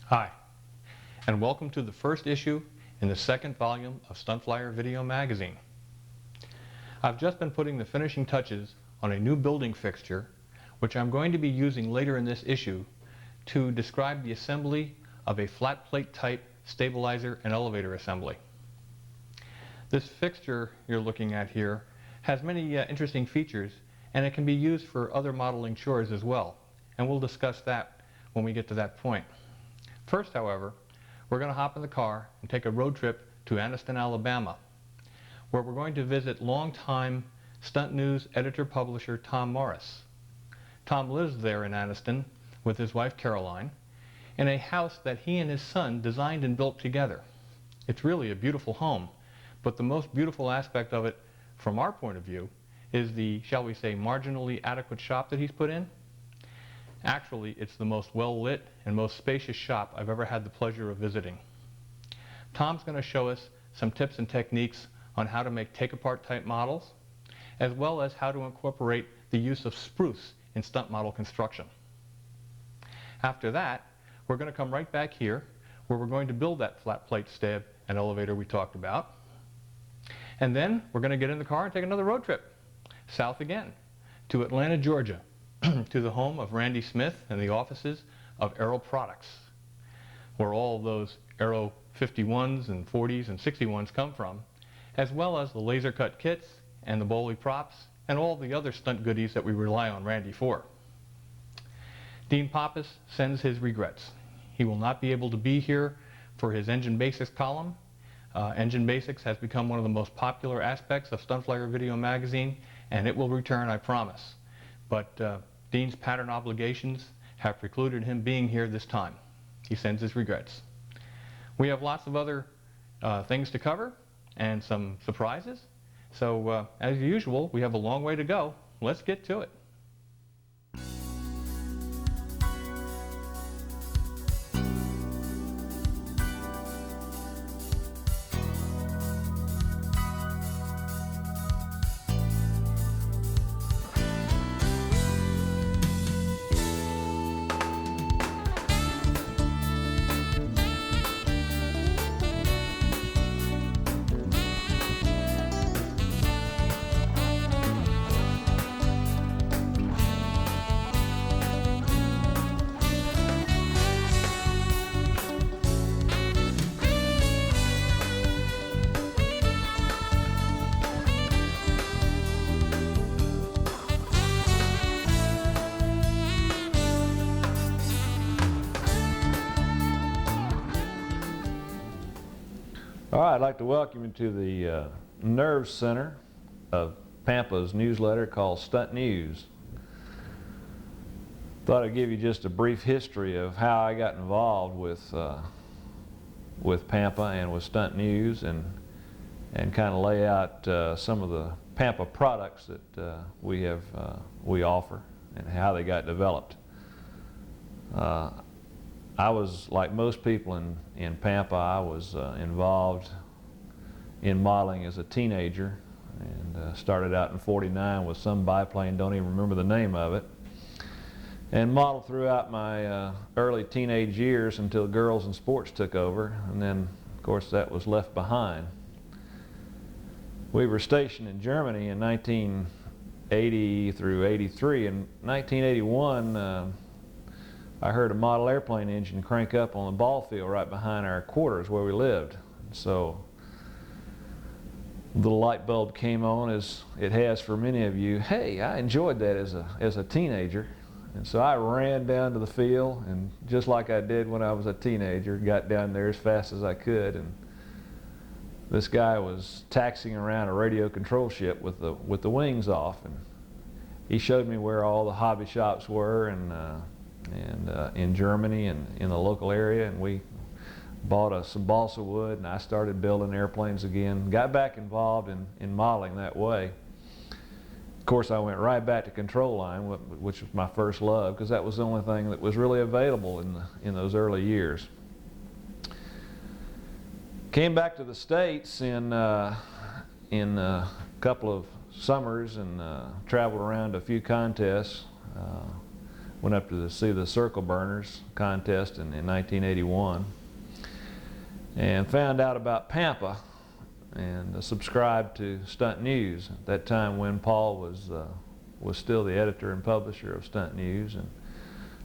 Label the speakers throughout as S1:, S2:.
S1: Hi, and welcome to the first issue in the second volume of Stunt Flyer Video Magazine. I've just been putting the finishing touches on a new building fixture, which I'm going to be using later in this issue to describe the assembly of a flat plate type stabilizer and elevator assembly. This fixture you're looking at here has many interesting features, and it can be used for other modeling chores as well, and we'll discuss that when we get to that point. First, however, we're going to hop in the car and take a road trip to Anniston, Alabama, where we're going to visit longtime Stunt News editor-publisher Tom Morris. Tom lives there in Anniston with his wife Caroline in a house that he and his son designed and built together. It's really a beautiful home, but the most beautiful aspect of it from our point of view is the, shall we say, marginally adequate shop that he's put in. Actually, it's the most well-lit and most spacious shop I've ever had the pleasure of visiting. Tom's going to show us some tips and techniques on how to make take-apart type models, as well as how to incorporate the use of spruce in stunt model construction. After that, we're going to come right back here, where we're going to build that flat plate stab and elevator we talked about. And then we're going to get in the car and take another road trip, south again, to Atlanta, Georgia, to the home of Randy Smith and the offices of Aero products, where all of those Aero 51s and 40s and 61s come from, as well as the laser cut kits and the Bowley props and all the other stunt goodies that we rely on Randy for. Dean Pappas sends his regrets. He will not be able to be here for his Engine Basics column. Engine Basics has become one of the most popular aspects of Stunt Flyer Video Magazine, and it will return, I promise. But Dean's pattern obligations have precluded him being here this time. He sends his regrets. We have lots of other things to cover and some surprises. So as usual, we have a long way to go. Let's get to it.
S2: All right, I'd like to welcome you to the Nerve Center of PAMPA's newsletter called Stunt News. Thought I'd give you just a brief history of how I got involved with PAMPA and with Stunt News, and kind of lay out some of the PAMPA products that we offer and how they got developed. I was, like most people in PAMPA, I was involved in modeling as a teenager, and started out in '49 with some biplane, don't even remember the name of it, and modeled throughout my early teenage years until Girls and Sports took over, and then of course that was left behind. We were stationed in Germany in 1980 through '83. In 1981, I heard a model airplane engine crank up on the ball field right behind our quarters where we lived. So the light bulb came on, as it has for many of you. Hey, I enjoyed that as a teenager. And so I ran down to the field, and just like I did when I was a teenager, got down there as fast as I could. And this guy was taxiing around a radio control ship with the wings off, and he showed me where all the hobby shops were, and in Germany and in the local area, and we bought some balsa wood, and I started building airplanes again. Got back involved in modeling that way. Of course, I went right back to control line, which was my first love, because that was the only thing that was really available in those early years. Came back to the States in a couple of summers, and traveled around to a few contests. went up to see the Circle Burners contest in 1981, and found out about PAMPA and subscribed to Stunt News at that time when Paul was still the editor and publisher of Stunt News. And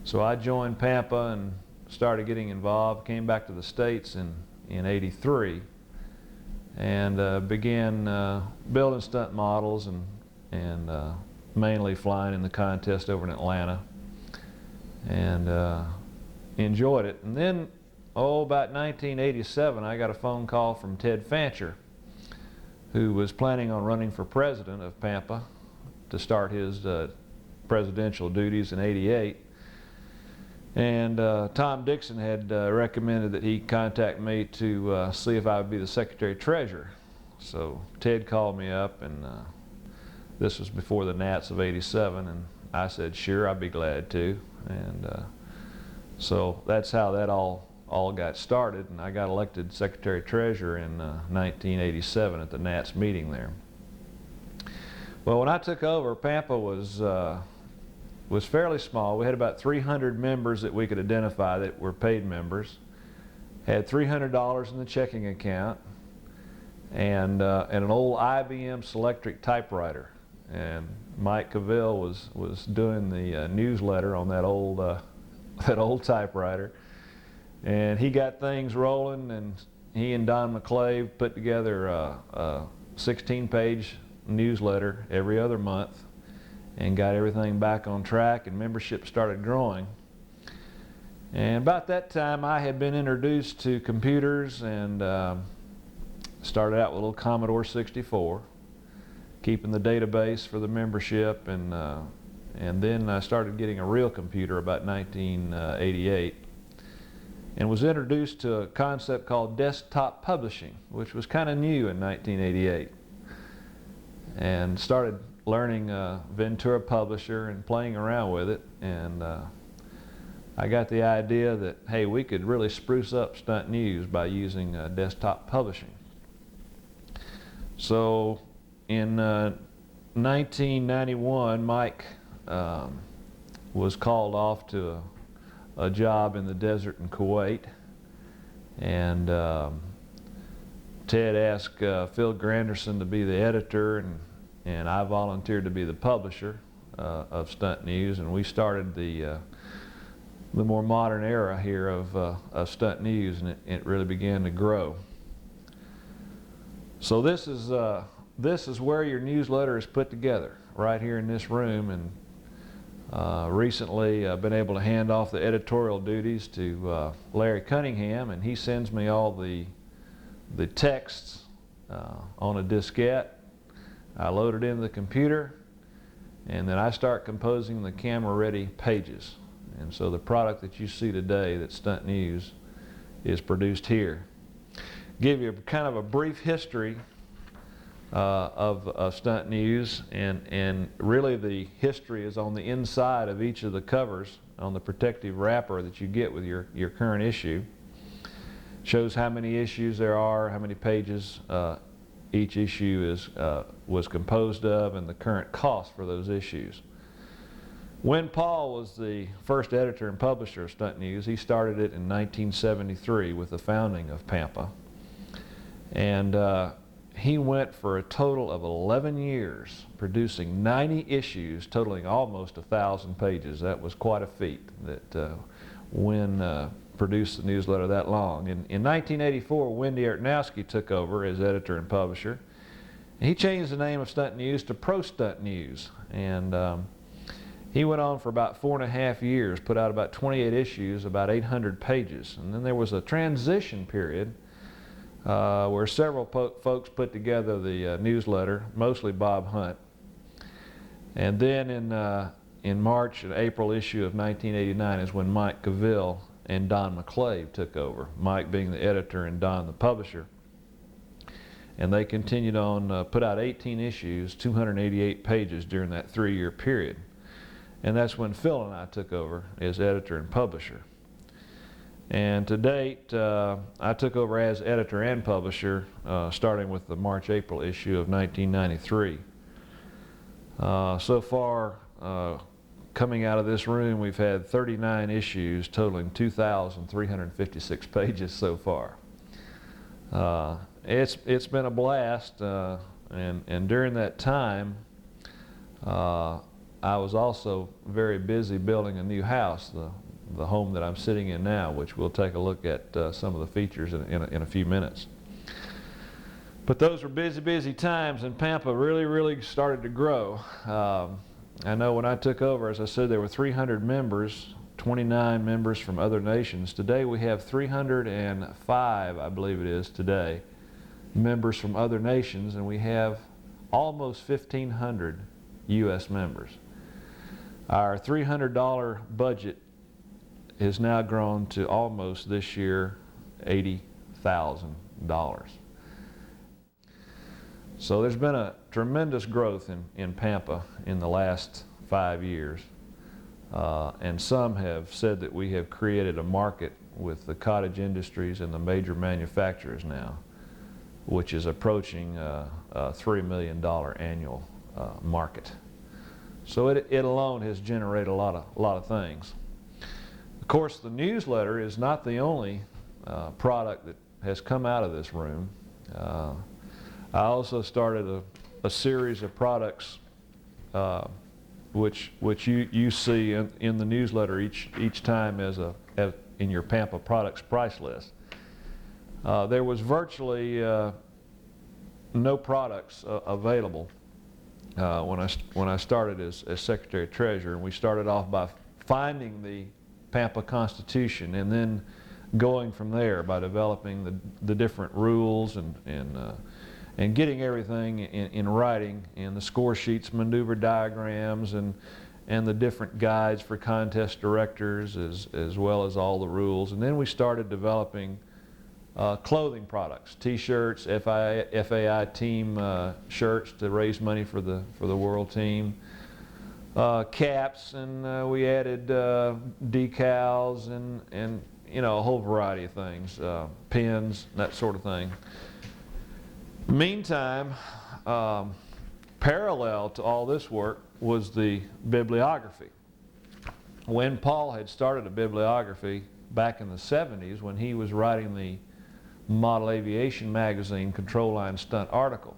S2: so I joined PAMPA and started getting involved, came back to the States in '83, and began building stunt models and mainly flying in the contest over in Atlanta, and enjoyed it. And then, about 1987, I got a phone call from Ted Fancher, who was planning on running for president of PAMPA to start his presidential duties in '88. And Tom Dixon had recommended that he contact me to see if I would be the Secretary-Treasurer. So Ted called me up, and this was before the Nats of '87, and I said, sure, I'd be glad to. And so that's how that all got started, and I got elected Secretary-Treasurer in 1987 at the Nats meeting there. Well, when I took over, PAMPA was fairly small. We had about 300 members that we could identify that were paid members. Had $300 in the checking account, and an old IBM Selectric typewriter. And Mike Cavell was doing the newsletter on that old typewriter, and he got things rolling. And he and Don McClave put together a 16-page newsletter every other month, and got everything back on track, and membership started growing. And about that time, I had been introduced to computers, and started out with a little Commodore 64, keeping the database for the membership, and then I started getting a real computer about 1988, and was introduced to a concept called desktop publishing, which was kind of new in 1988, and started learning Ventura Publisher and playing around with it. And I got the idea that, hey, we could really spruce up Stunt News by using desktop publishing. So in 1991, Mike was called off to a job in the desert in Kuwait, and Ted asked Phil Granderson to be the editor, and I volunteered to be the publisher of Stunt News, and we started the more modern era here of Stunt News, and it really began to grow. So this is where your newsletter is put together, right here in this room. And recently I've been able to hand off the editorial duties to Larry Cunningham, and he sends me all the texts on a diskette. I load it into the computer, and then I start composing the camera-ready pages. And so the product that you see today, that's Stunt News, is produced here. Give you kind of a brief history of Stunt News, and really the history is on the inside of each of the covers on the protective wrapper that you get with your current issue. Shows how many issues there are, how many pages each issue was composed of, and the current cost for those issues. When Paul was the first editor and publisher of Stunt News, he started it in 1973 with the founding of PAMPA. And he went for a total of 11 years, producing 90 issues, totaling almost 1,000 pages. That was quite a feat that produced the newsletter that long. In 1984, Wendy Ertnowski took over as editor and publisher. And he changed the name of Stunt News to Pro Stunt News. And he went on for about 4.5 years, put out about 28 issues, about 800 pages. And then there was a transition period where several folks put together the newsletter, mostly Bob Hunt. And then in March and April issue of 1989 is when Mike Cavell and Don McClave took over, Mike being the editor and Don the publisher. And they continued on, put out 18 issues, 288 pages during that 3-year period. And that's when Phil and I took over as editor and publisher. And to date, I took over as editor and publisher, starting with the March-April issue of 1993. So far, coming out of this room, we've had 39 issues totaling 2,356 pages so far. It's been a blast, and during that time, I was also very busy building a new house, the home that I'm sitting in now, which we'll take a look at some of the features in a few minutes. But those were busy times, and PAMPA really started to grow. I know when I took over, as I said, there were 300 members, 29 members from other nations. Today we have 305, I believe it is today, members from other nations, and we have almost 1,500 U.S. members. Our $300 budget has now grown to almost this year $80,000. So there's been a tremendous growth in PAMPA in the last 5 years. And some have said that we have created a market with the cottage industries and the major manufacturers now, which is approaching a $3 million annual market. So it alone has generated a lot of things. Of course, the newsletter is not the only product that has come out of this room. I also started a series of products which you see in the newsletter each time as in your PAMPA products price list. There was virtually no products available when I started as Secretary of Treasurer, and we started off by finding the PAMPA Constitution and then going from there by developing the different rules and getting everything in writing, and the score sheets, maneuver diagrams, and the different guides for contest directors, as well as all the rules. And then we started developing clothing products, T-shirts, FAI team shirts to raise money for the world team, caps, and we added decals and you know, a whole variety of things, pins, that sort of thing. Meantime, parallel to all this work was the bibliography. When Paul had started a bibliography back in the 70s, when he was writing the Model Aviation magazine Control Line Stunt article,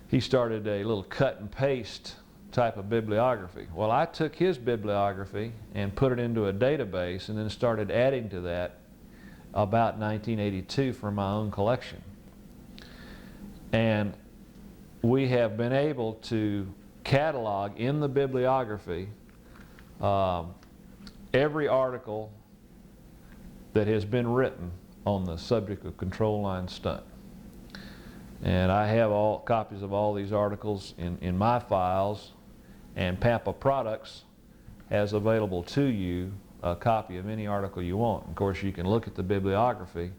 S2: he started a little cut and paste type of bibliography. Well, I took his bibliography and put it into a database and then started adding to that about 1982 for my own collection. And we have been able to catalog in the bibliography every article that has been written on the subject of control line stunt. And I have all copies of all these articles in my files, and PAMPA Products has available to you a copy of any article you want. Of course, you can look at the bibliography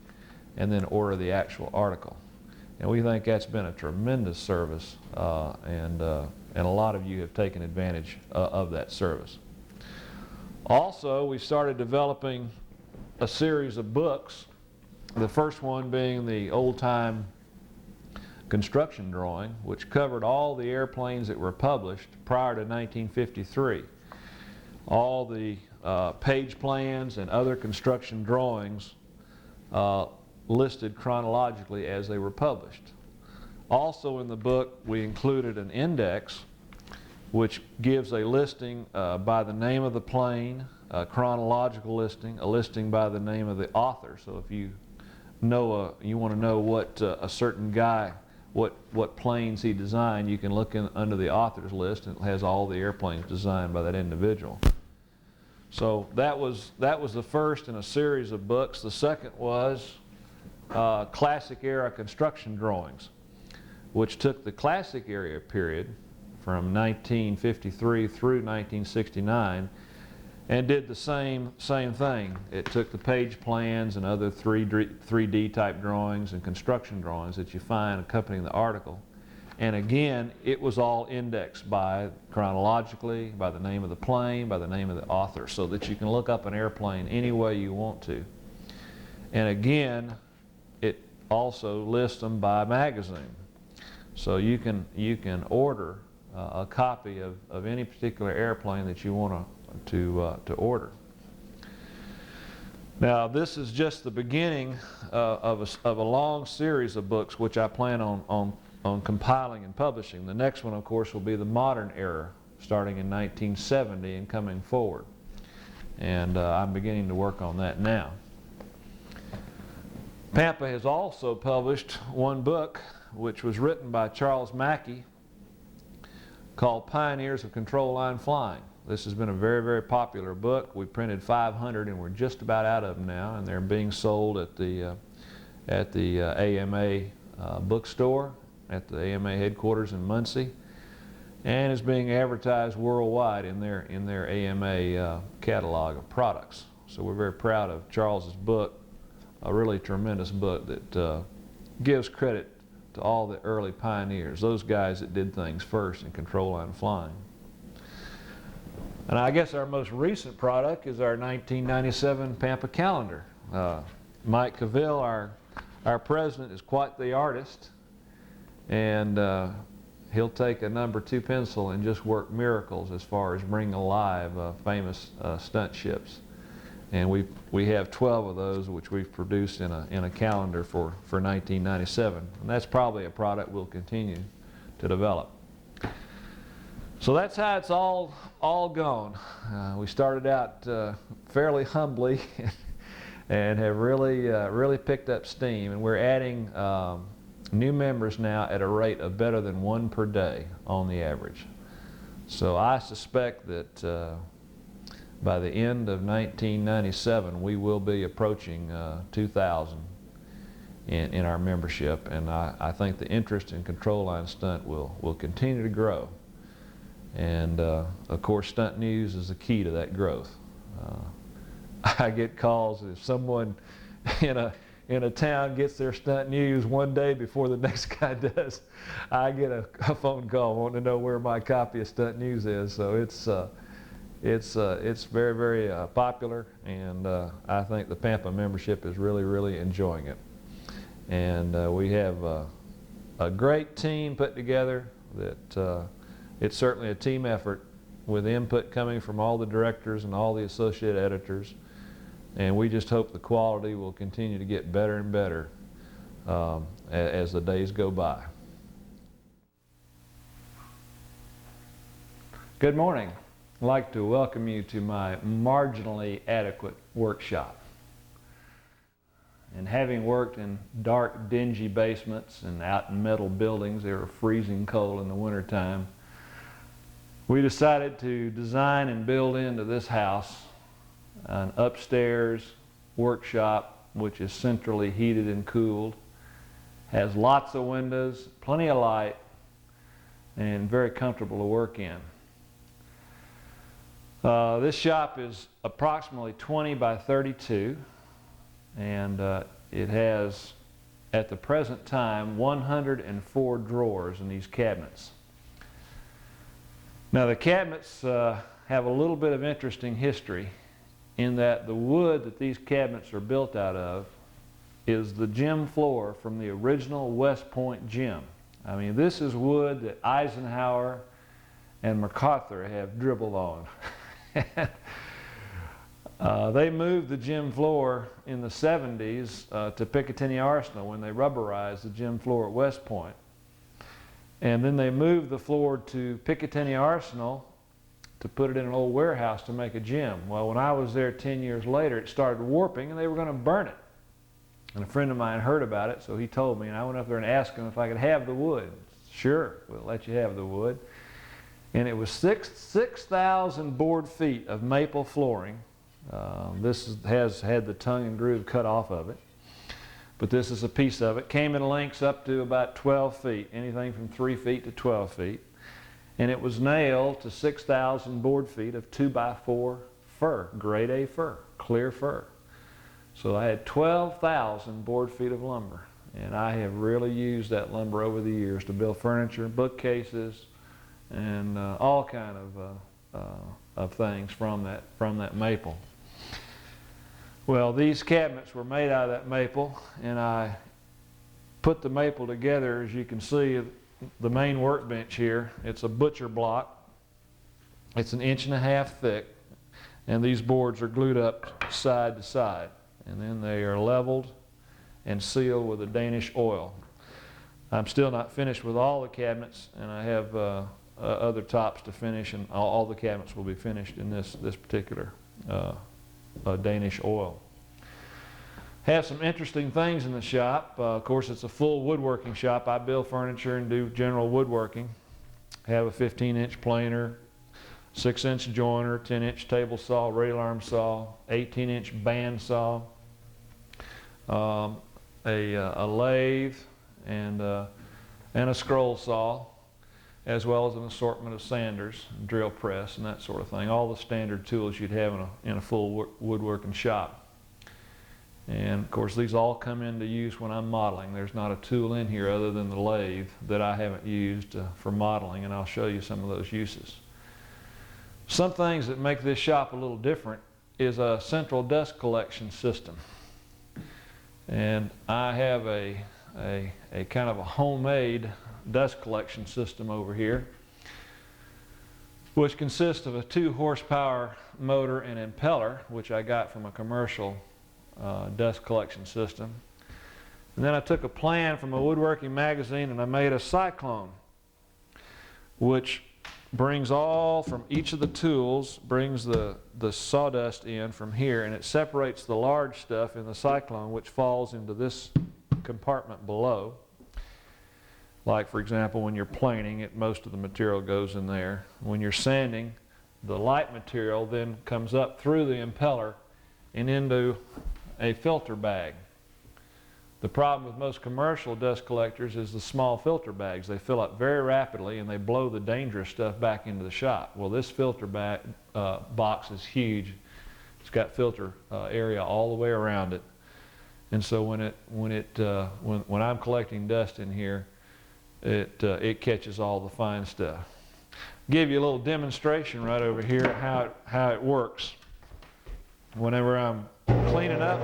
S2: and then order the actual article. And we think that's been a tremendous service, and a lot of you have taken advantage of that service. Also, we started developing a series of books, the first one being the old-time construction drawing, which covered all the airplanes that were published prior to 1953. All the page plans and other construction drawings listed chronologically as they were published. Also in the book, we included an index which gives a listing by the name of the plane, a chronological listing, a listing by the name of the author. So if you know you want to know what a certain guy, what planes he designed, you can look under the author's list, and it has all the airplanes designed by that individual. So that was the first in a series of books. The second was classic era construction drawings, which took the classic era period from 1953 through 1969 and did the same thing. It took the page plans and other 3D type drawings and construction drawings that you find accompanying the article, and again, it was all indexed by chronologically, by the name of the plane, by the name of the author, so that you can look up an airplane any way you want to. And again, it also lists them by magazine. So you can order a copy of any particular airplane that you want to order. Now, this is just the beginning of a long series of books which I plan on compiling and publishing. The next one, of course, will be the modern era, starting in 1970 and coming forward. And I'm beginning to work on that now. PAMPA has also published one book which was written by Charles Mackey called Pioneers of Control Line Flying. This has been a very, very popular book. We printed 500 and we're just about out of them now, and they're being sold at the AMA bookstore, at the AMA headquarters in Muncie, and is being advertised worldwide in their AMA catalog of products. So we're very proud of Charles's book, a really tremendous book that gives credit to all the early pioneers, those guys that did things first in control line flying. And I guess our most recent product is our 1997 PAMPA calendar. Mike Cavill, our president, is quite the artist, and he'll take a number 2 pencil and just work miracles as far as bringing alive famous stunt ships. And we have 12 of those which we've produced in a calendar for 1997. And that's probably a product we'll continue to develop. So that's how it's all gone. We started out fairly humbly and have really picked up steam, and we're adding new members now at a rate of better than 1 per day on the average. So I suspect that by the end of 1997 we will be approaching 2,000 in our membership, and I think the interest in control line stunt will continue to grow. And of course, Stunt News is the key to that growth. I get calls if someone in a town gets their Stunt News one day before the next guy does. I get a phone call wanting to know where my copy of Stunt News is. So it's very, very popular, and I think the PAMPA membership is really enjoying it. And we have a great team put together that it's certainly a team effort with input coming from all the directors and all the associate editors, and we just hope the quality will continue to get better and better as the days go by. Good morning. I'd like to welcome you to my marginally adequate workshop. And having worked in dark, dingy basements and out in metal buildings that are freezing cold in the wintertime, we decided to design and build into this house an upstairs workshop which is centrally heated and cooled, has lots of windows, plenty of light, and very comfortable to work in. This shop is approximately 20 by 32, and it has, at the present time, 104 drawers in these cabinets. Now, the cabinets have a little bit of interesting history in that the wood that these cabinets are built out of is the gym floor from the original West Point gym. I mean, this is wood that Eisenhower and MacArthur have dribbled on. They moved the gym floor in the 70s to Picatinny Arsenal when they rubberized the gym floor at West Point. And then they moved the floor to Picatinny Arsenal to put it in an old warehouse to make a gym. Well, when I was there 10 years later, it started warping and they were going to burn it. And a friend of mine heard about it, so he told me, and I went up there and asked him if I could have the wood. Sure, we'll let you have the wood. And it was 6,000 board feet of maple flooring. This has had the tongue and groove cut off of it, but this is a piece of it. Came in lengths up to about 12 feet, anything from 3 feet to 12 feet. And it was nailed to 6,000 board feet of 2x4 fir, grade A fir, clear fir. So I had 12,000 board feet of lumber, and I have really used that lumber over the years to build furniture, bookcases, and all kind of things from that maple. Well, these cabinets were made out of that maple, and I put the maple together, as you can see, the main workbench here. It's a butcher block. It's 1.5 inches thick, and these boards are glued up side to side, and then they are leveled and sealed with a Danish oil. I'm still not finished with all the cabinets, and I have other tops to finish, and all the cabinets will be finished in this particular Danish oil. Have some interesting things in the shop. Of course, it's a full woodworking shop. I build furniture and do general woodworking. Have a 15-inch planer, 6-inch joiner, 10-inch table saw, rail arm saw, 18-inch band saw, a lathe, and a scroll saw, as well as an assortment of sanders, drill press, and that sort of thing. All the standard tools you'd have in a full woodworking shop. And of course, these all come into use when I'm modeling. There's not a tool in here other than the lathe that I haven't used for modeling, and I'll show you some of those uses. Some things that make this shop a little different is a central dust collection system. And I have a kind of a homemade dust collection system over here, which consists of a 2-horsepower motor and impeller, which I got from a commercial dust collection system. And then I took a plan from a woodworking magazine and I made a cyclone, which brings all from each of the tools, brings the sawdust in from here, and it separates the large stuff in the cyclone, which falls into this compartment below. Like, for example, when you're planing it, most of the material goes in there. When you're sanding, the light material then comes up through the impeller and into a filter bag. The problem with most commercial dust collectors is the small filter bags. They fill up very rapidly and they blow the dangerous stuff back into the shop. Well, this filter bag box is huge. It's got filter area all the way around it. And so when I'm collecting dust in here, it catches all the fine stuff. Give you a little demonstration right over here how it works. Whenever I'm cleaning up,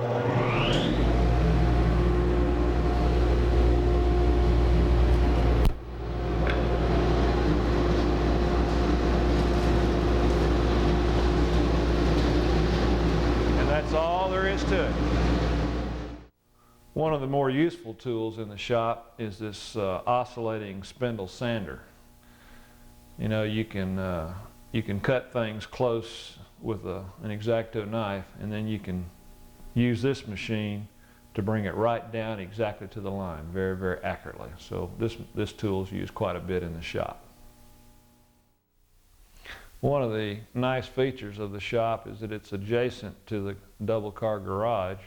S2: and that's all there is to it. One of the more useful tools in the shop is this oscillating spindle sander. You know, you can cut things close with an X-Acto knife, and then you can use this machine to bring it right down exactly to the line, very, very accurately. So this tool is used quite a bit in the shop. One of the nice features of the shop is that it's adjacent to the double-car garage,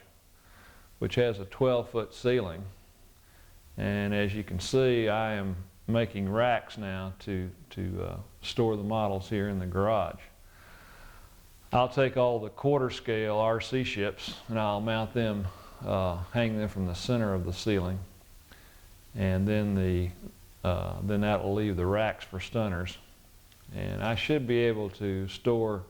S2: which has a 12-foot ceiling. And as you can see, I am making racks now to store the models here in the garage. I'll take all the quarter scale RC ships and I'll mount them, hang them from the center of the ceiling, and then that will leave the racks for stunners. And I should be able to store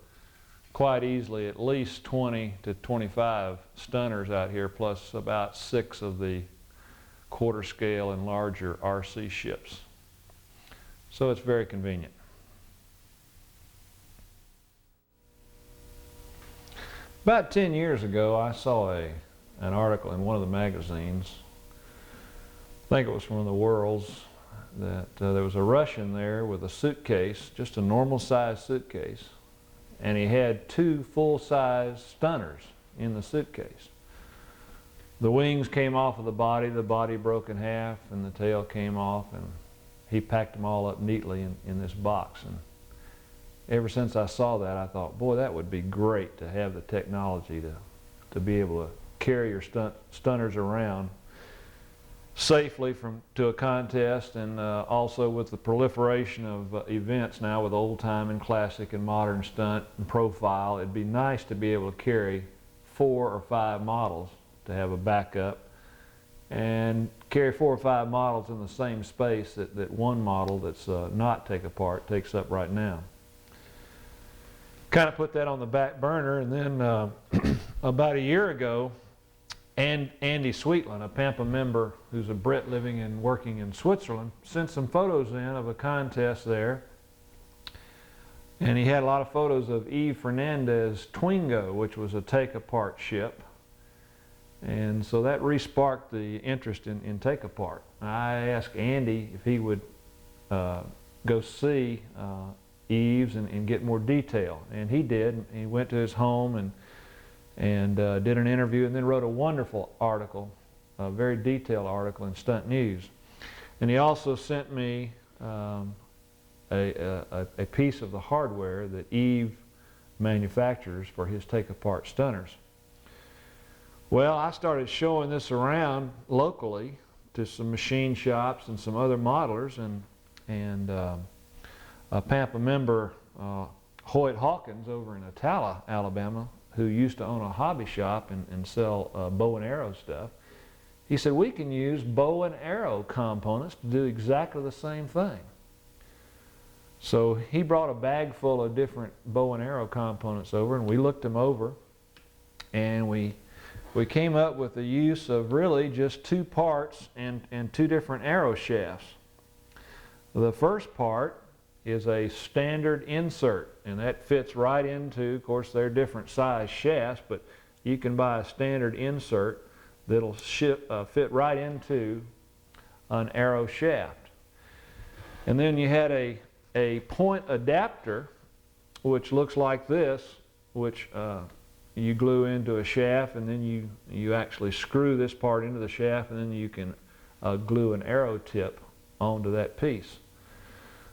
S2: quite easily at least 20 to 25 stunners out here, plus about 6 of the quarter scale and larger RC ships. So it's very convenient. About 10 years ago, I saw an article in one of the magazines, I think it was from the World's, that there was a Russian there with a suitcase, just a normal size suitcase, and he had 2 full-size stunners in the suitcase. The wings came off of the body broke in half, and the tail came off, and he packed them all up neatly in this box. And ever since I saw that, I thought, boy, that would be great to have the technology to be able to carry your stunners around safely to a contest, and also with the proliferation of events now with old time and classic and modern stunt and profile, it'd be nice to be able to carry 4 or 5 models to have a backup, and carry 4 or 5 models in the same space that one model that's not take apart takes up right now. Kind of put that on the back burner, and then about a year ago And Andy Sweetland, a PAMPA member who's a Brit living and working in Switzerland, sent some photos in of a contest there. And he had a lot of photos of Eve Fernandez's Twingo, which was a take-apart ship. And so that re-sparked the interest in take-apart. I asked Andy if he would go see Eve's and get more detail. And he did. He went to his home and did an interview and then wrote a wonderful article, a very detailed article in Stunt News. And he also sent me a piece of the hardware that Eve manufactures for his take-apart stunners. Well, I started showing this around locally to some machine shops and some other modelers, and a PAMPA member, Hoyt Hawkins over in Atala, Alabama, who used to own a hobby shop and sell bow and arrow stuff, he said, we can use bow and arrow components to do exactly the same thing. So he brought a bag full of different bow and arrow components over, and we looked them over, and we came up with the use of really just two parts and two different arrow shafts. The first part is a standard insert, and that fits right into, of course they're different size shafts, but you can buy a standard insert that'll fit right into an arrow shaft. And then you had a point adapter, which looks like this, which you glue into a shaft, and then you actually screw this part into the shaft, and then you can glue an arrow tip onto that piece.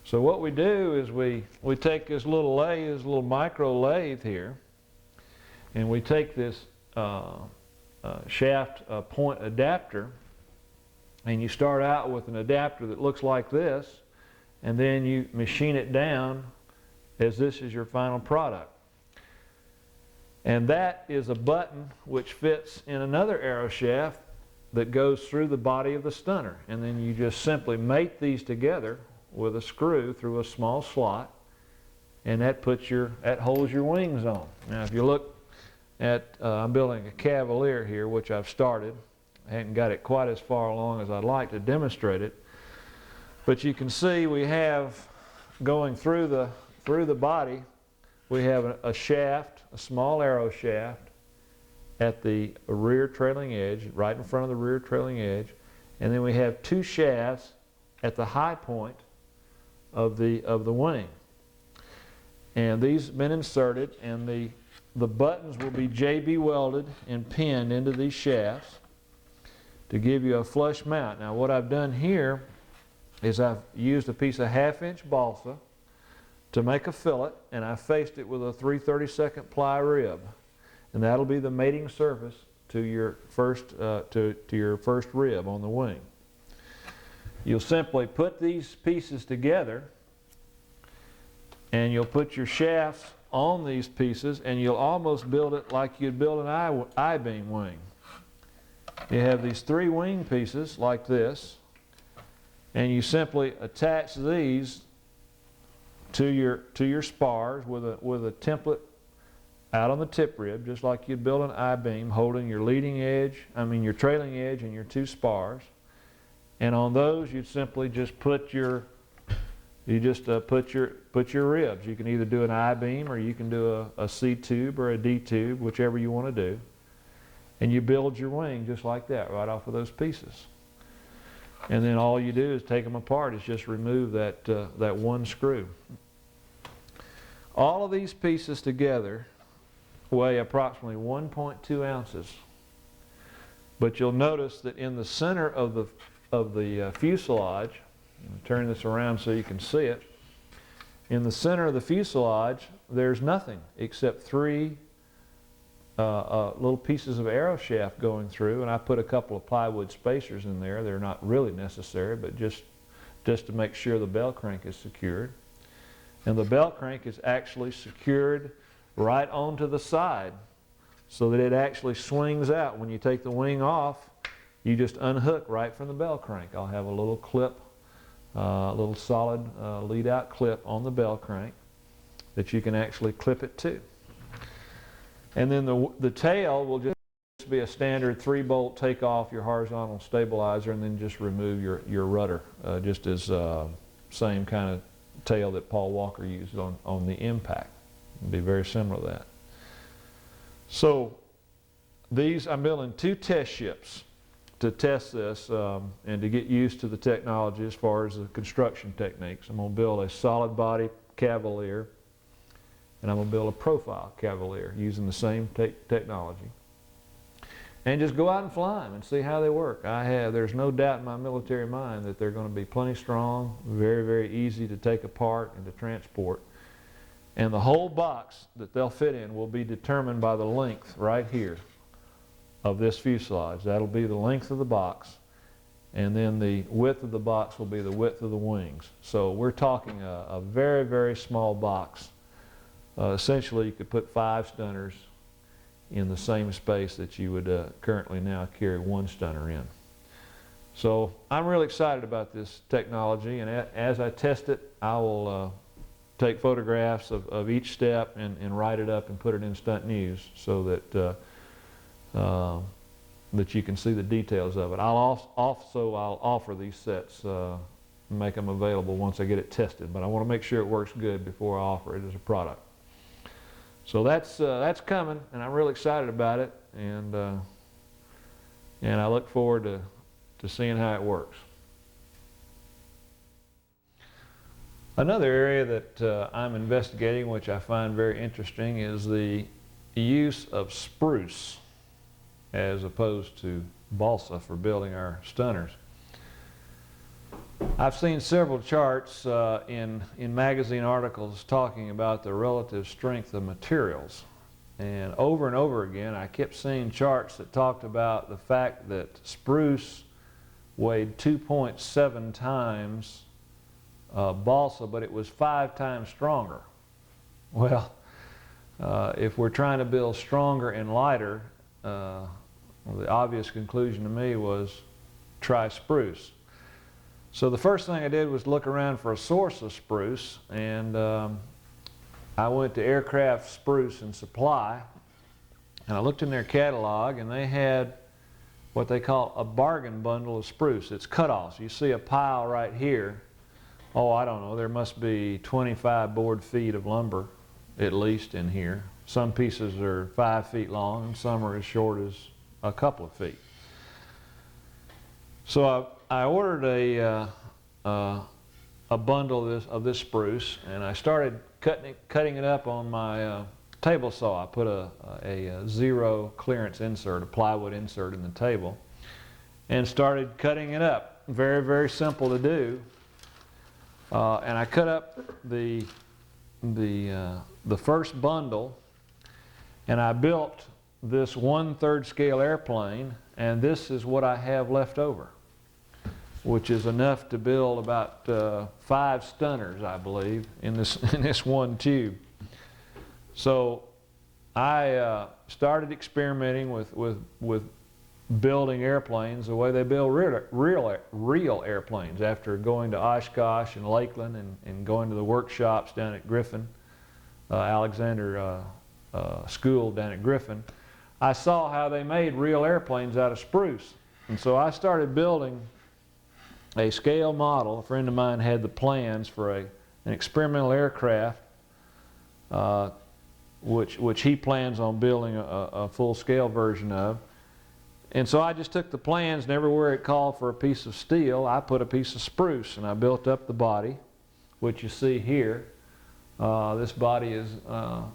S2: So what we do is we take this little lathe, this little micro lathe here, and we take this shaft point adapter, and you start out with an adapter that looks like this, and then you machine it down as this is your final product. And that is a button which fits in another arrow shaft that goes through the body of the stunner, and then you just simply mate these together with a screw through a small slot, and that holds your wings on. Now if you look at, I'm building a Cavalier here, which I've started. I haven't got it quite as far along as I'd like to demonstrate it, but you can see we have going through the body, we have a shaft, a small arrow shaft at the rear trailing edge, right in front of the rear trailing edge, and then we have two shafts at the high point of the wing. And these have been inserted, and the buttons will be JB welded and pinned into these shafts to give you a flush mount. Now what I've done here is I've used a piece of 1/2-inch balsa to make a fillet, and I faced it with a 3/32 ply rib, and that'll be the mating surface to your first rib on the wing. You'll simply put these pieces together, and you'll put your shafts on these pieces, and you'll almost build it like you'd build an I-beam wing. You have these 3 wing pieces like this, and you simply attach these to your spars with a template out on the tip rib, just like you'd build an I-beam, holding your leading edge, your trailing edge, and your 2 spars. And on those, you'd simply just put your ribs. You can either do an I-beam, or you can do a C-tube or a D-tube, whichever you want to do. And you build your wing just like that, right off of those pieces. And then all you do is take them apart, is just remove that one screw. All of these pieces together weigh approximately 1.2 ounces. But you'll notice that in the center of the fuselage, turn this around so you can see it, in the center of the fuselage there's nothing except 3 little pieces of arrow shaft going through, and I put a couple of plywood spacers in there. They're not really necessary, but just to make sure the bell crank is secured. And the bell crank is actually secured right onto the side so that it actually swings out. When you take the wing off, you just unhook right from the bell crank. I'll have a little clip, a little solid lead out clip on the bell crank that you can actually clip it to. And then the tail will just just be a standard 3-bolt, take off your horizontal stabilizer and then just remove your rudder, just as same kind of tail that Paul Walker used on the Impact. It'd be very similar to that. So I'm building 2 test ships to test this and to get used to the technology as far as the construction techniques. I'm going to build a solid body Cavalier, and I'm going to build a profile Cavalier using the same technology. And just go out and fly them and see how they work. There's no doubt in my military mind that they're going to be plenty strong, very, very easy to take apart and to transport. And the whole box that they'll fit in will be determined by the length right here of this fuselage. That'll be the length of the box, and then the width of the box will be the width of the wings. So we're talking a very, very small box. Essentially, you could put 5 stunners in the same space that you would currently now carry 1 stunner in. So I'm really excited about this technology, and as I test it, I will take photographs of each step and write it up and put it in Stunt News so that that you can see the details of it. I'll offer these sets, make them available once I get it tested, but I want to make sure it works good before I offer it as a product. So that's coming, and I'm really excited about it, and I look forward to seeing how it works. Another area that I'm investigating, which I find very interesting, is the use of spruce as opposed to balsa for building our stunners. I've seen several charts in magazine articles talking about the relative strength of materials. And over again, I kept seeing charts that talked about the fact that spruce weighed 2.7 times balsa, but it was 5 times stronger. Well, if we're trying to build stronger and lighter, the obvious conclusion to me was try spruce. So the first thing I did was look around for a source of spruce, and I went to Aircraft Spruce and Supply, and I looked in their catalog, and they had what they call a bargain bundle of spruce. It's cut-offs. You see a pile right here. Oh, I don't know, there must be 25 board feet of lumber at least in here. Some pieces are 5 feet long, and some are as short as a couple of feet. So I ordered a bundle of this spruce, and I started cutting it up on my table saw. I put a 0 clearance insert, a plywood insert in the table, and started cutting it up. Very, very simple to do. And I cut up the first bundle, and I built this 1/3 scale airplane, and this is what I have left over, which is enough to build about 5 stunners, I believe, in this one tube. So I started experimenting with building airplanes the way they build real airplanes, after going to Oshkosh and Lakeland and going to the workshops down at Griffin, Alexander School down at Griffin. I saw how they made real airplanes out of spruce, and so I started building a scale model. A friend of mine had the plans for an experimental aircraft, which he plans on building a full-scale version of. And so I just took the plans, and everywhere it called for a piece of steel, I put a piece of spruce, and I built up the body, which you see here. This body is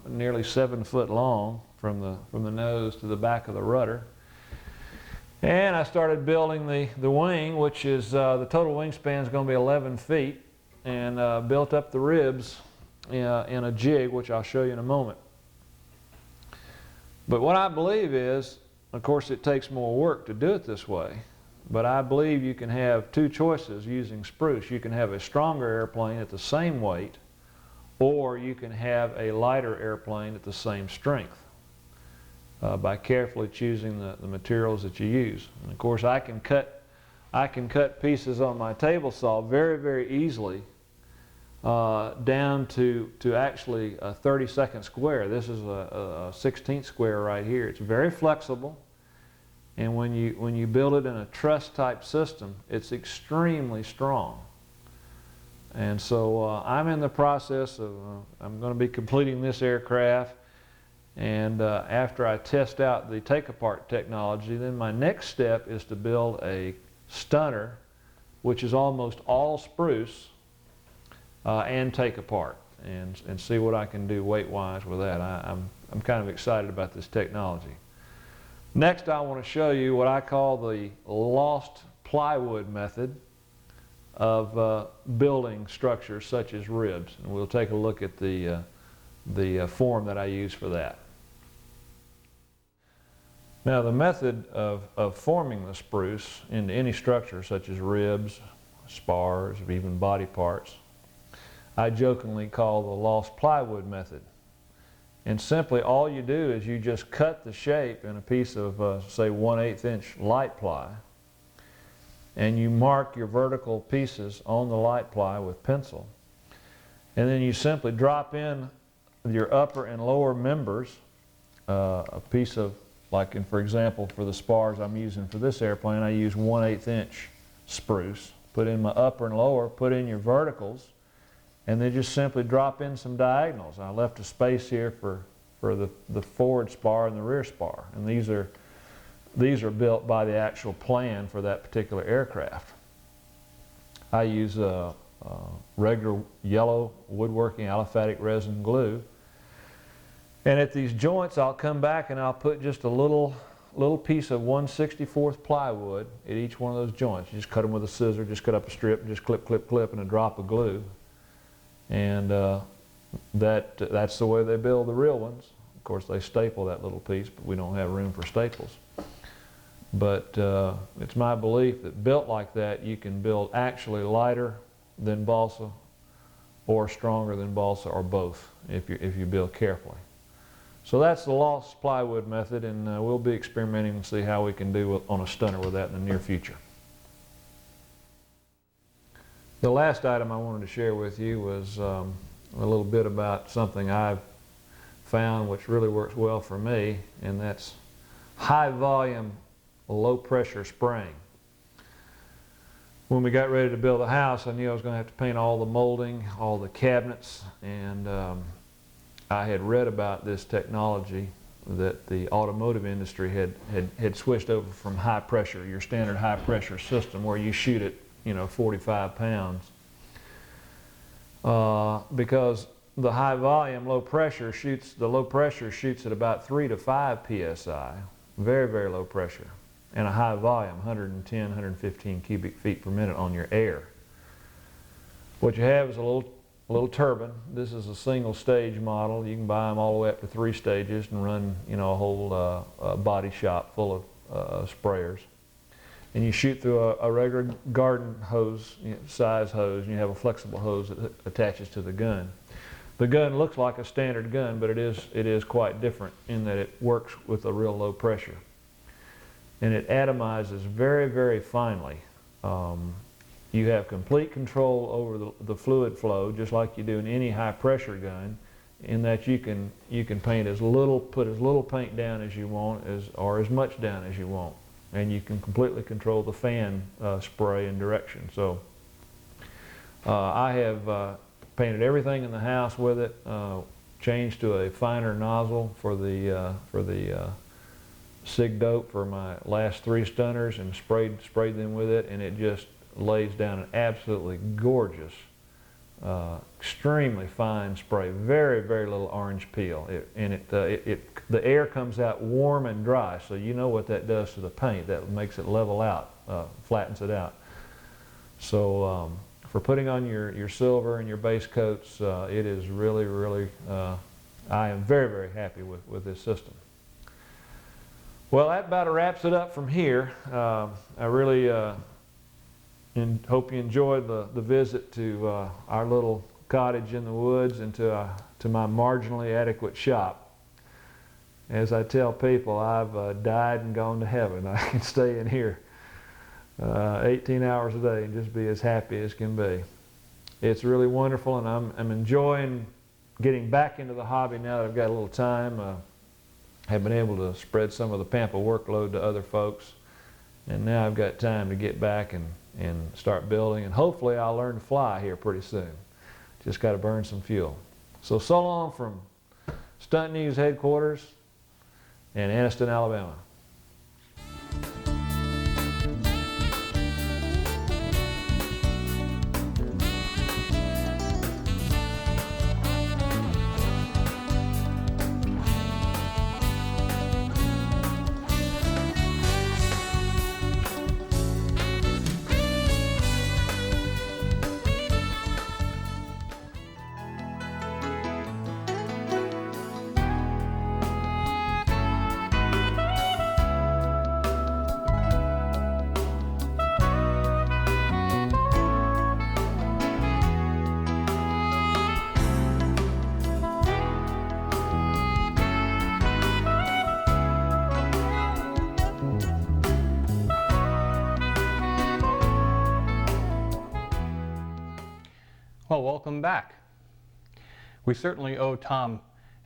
S2: nearly 7 foot long from the nose to the back of the rudder. And I started building the wing, which is the total wingspan is going to be 11 feet, and built up the ribs in a jig, which I'll show you in a moment. But what I believe is, of course, it takes more work to do it this way, but I believe you can have 2 choices using spruce. You can have a stronger airplane at the same weight, or you can have a lighter airplane at the same strength by carefully choosing the materials that you use. And of course, I can cut pieces on my table saw very, very easily down to actually a 32nd square. This is a 16th square right here. It's very flexible. And when you build it in a truss type system, it's extremely strong. And so I'm in the process of, I'm going to be completing this aircraft, and after I test out the take-apart technology, then my next step is to build a stunner, which is almost all spruce, and take-apart, and see what I can do weight-wise with that. I'm kind of excited about this technology. Next, I want to show you what I call the lost plywood method of building structures such as ribs. And we'll take a look at the form that I use for that. Now, the method of forming the spruce into any structure such as ribs, spars, or even body parts, I jokingly call the lost plywood method. And simply all you do is you just cut the shape in a piece of, say, 1/8 inch light ply, and you mark your vertical pieces on the light ply with pencil. And then you simply drop in your upper and lower members, a piece of, like for example, for the spars I'm using for this airplane, I use 1/8 inch spruce. Put in my upper and lower, put in your verticals, and then just simply drop in some diagonals. I left a space here for the forward spar and the rear spar. And these are built by the actual plan for that particular aircraft. I use regular yellow woodworking aliphatic resin glue. And at these joints, I'll come back and I'll put just a little piece of 1/64 plywood at each one of those joints. You just cut them with a scissor, just cut up a strip, and just clip, clip, clip, and a drop of glue. And that's the way they build the real ones. Of course, they staple that little piece, but we don't have room for staples. But it's my belief that built like that, you can build actually lighter than balsa or stronger than balsa, or both, if you build carefully. So that's the lost plywood method, and we'll be experimenting and see how we can do on a stunner with that in the near future. The last item I wanted to share with you was a little bit about something I've found which really works well for me, and that's high volume, low pressure spraying. When we got ready to build a house, I knew I was going to have to paint all the molding, all the cabinets, and I had read about this technology that the automotive industry had switched over from high pressure, your standard high pressure system where you shoot it, 45 pounds. Because the high volume, low pressure shoots at about 3 to 5 psi, very, very low pressure, and a high volume, 110, 115 cubic feet per minute on your air. What you have is a little turbine. This is a single stage model. You can buy them all the way up to 3 stages and run, a whole body shop full of sprayers. And you shoot through a regular garden hose, size hose, and you have a flexible hose that attaches to the gun. The gun looks like a standard gun, but it is quite different in that it works with a real low pressure. And it atomizes very, very finely. You have complete control over the fluid flow, just like you do in any high pressure gun, in that you can paint put as little paint down as you want, or as much down as you want. And you can completely control the fan spray and direction. So I have painted everything in the house with it, changed to a finer nozzle for the SIG dope for my last 3 stunners, and sprayed them with it, and it just lays down an absolutely gorgeous, extremely fine spray, very, very little orange peel. The air comes out warm and dry, so you know what that does to the paint. That makes it level out, flattens it out. So for putting on your silver and your base coats, it is really, really, I am very, very happy with this system. Well, that about wraps it up from here. I really hope you enjoyed the visit to our little cottage in the woods and to my marginally adequate shop. As I tell people, I've died and gone to heaven. I can stay in here 18 hours a day and just be as happy as can be. It's really wonderful, and I'm enjoying getting back into the hobby now that I've got a little time. have been able to spread some of the PAMPA workload to other folks. And now I've got time to get back and start building, and hopefully I'll learn to fly here pretty soon. Just got to burn some fuel. So long from Stunt News headquarters in Anniston, Alabama.
S1: Well, welcome back. We certainly owe Tom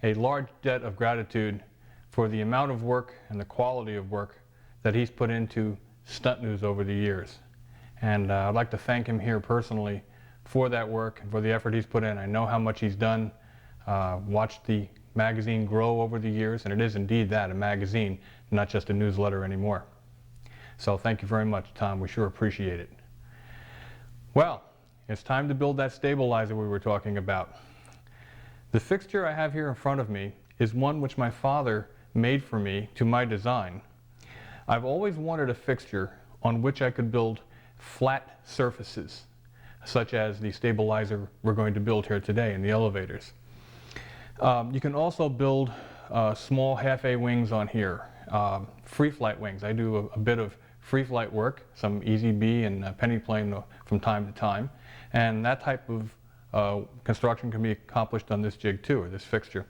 S1: a large debt of gratitude for the amount of work and the quality of work that he's put into Stunt News over the years. And I'd like to thank him here personally for that work and for the effort he's put in. I know how much he's done, watched the magazine grow over the years, and it is indeed that, a magazine, not just a newsletter anymore. So thank you very much, Tom. We sure appreciate it. Well, it's time to build that stabilizer we were talking about. The fixture I have here in front of me is one which my father made for me to my design. I've always wanted a fixture on which I could build flat surfaces, such as the stabilizer we're going to build here today in the elevators. You can also build small half-A wings on here, free flight wings. I do a bit of free flight work, some Easy B and penny plane from time to time. And that type of construction can be accomplished on this jig too, or this fixture.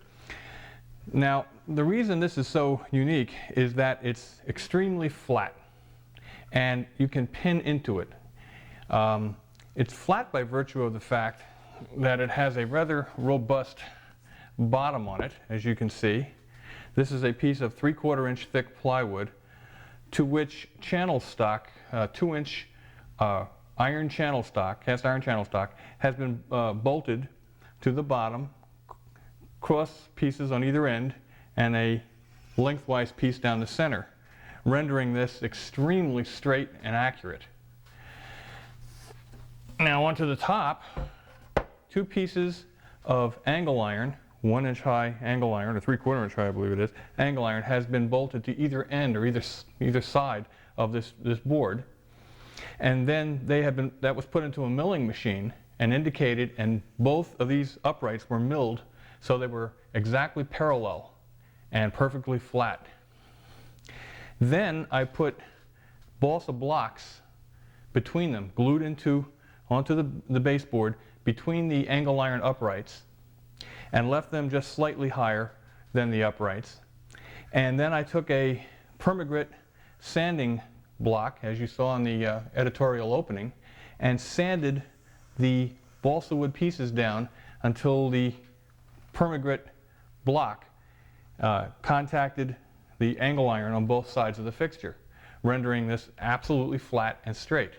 S1: Now, the reason this is so unique is that it's extremely flat, and you can pin into it. It's flat by virtue of the fact that it has a rather robust bottom on it, as you can see. This is a piece of 3/4 inch thick plywood to which channel stock, 2-inch iron channel stock, cast iron channel stock, has been bolted to the bottom, cross pieces on either end, and a lengthwise piece down the center, rendering this extremely straight and accurate. Now onto the top, 2 pieces of angle iron, 1-inch high angle iron, or 3/4 inch high I believe it is, angle iron has been bolted to either end or either side of this board. And then that was put into a milling machine and indicated, and both of these uprights were milled so they were exactly parallel and perfectly flat. Then I put balsa blocks between them, glued onto the baseboard between the angle iron uprights, and left them just slightly higher than the uprights. And then I took a permagrit sanding block, as you saw in the editorial opening, and sanded the balsa wood pieces down until the permagrit block contacted the angle iron on both sides of the fixture, rendering this absolutely flat and straight.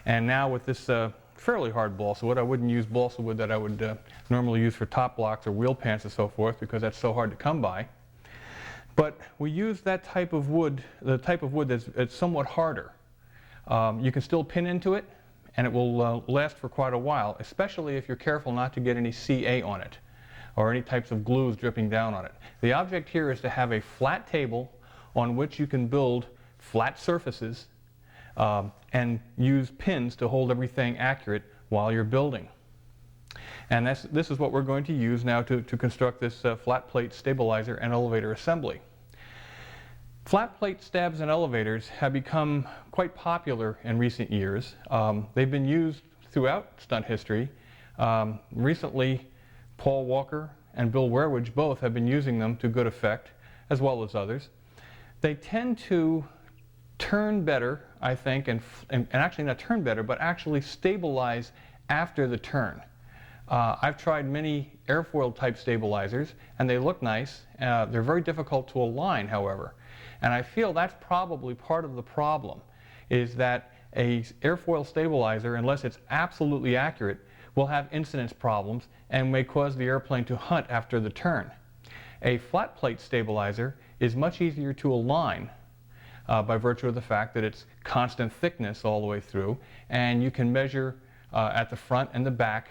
S1: And now with this fairly hard balsa wood, I wouldn't use balsa wood that I would normally use for top blocks or wheel pants and so forth, because that's so hard to come by. But we use that type of wood, the type of wood that's somewhat harder. You can still pin into it, and it will last for quite a while, especially if you're careful not to get any CA on it, or any types of glues dripping down on it. The object here is to have a flat table on which you can build flat surfaces and use pins to hold everything accurate while you're building. And this is what we're going to use now to construct this flat plate stabilizer and elevator assembly. Flat plate stabs and elevators have become quite popular in recent years. They've been used throughout stunt history. Recently, Paul Walker and Bill Weirwood both have been using them to good effect, as well as others. They tend to turn better, I think, and actually not turn better, but actually stabilize after the turn. I've tried many airfoil type stabilizers, and they look nice. They're very difficult to align, however. And I feel that's probably part of the problem, is that a airfoil stabilizer, unless it's absolutely accurate, will have incidence problems and may cause the airplane to hunt after the turn. A flat plate stabilizer is much easier to align by virtue of the fact that it's constant thickness all the way through, and you can measure at the front and the back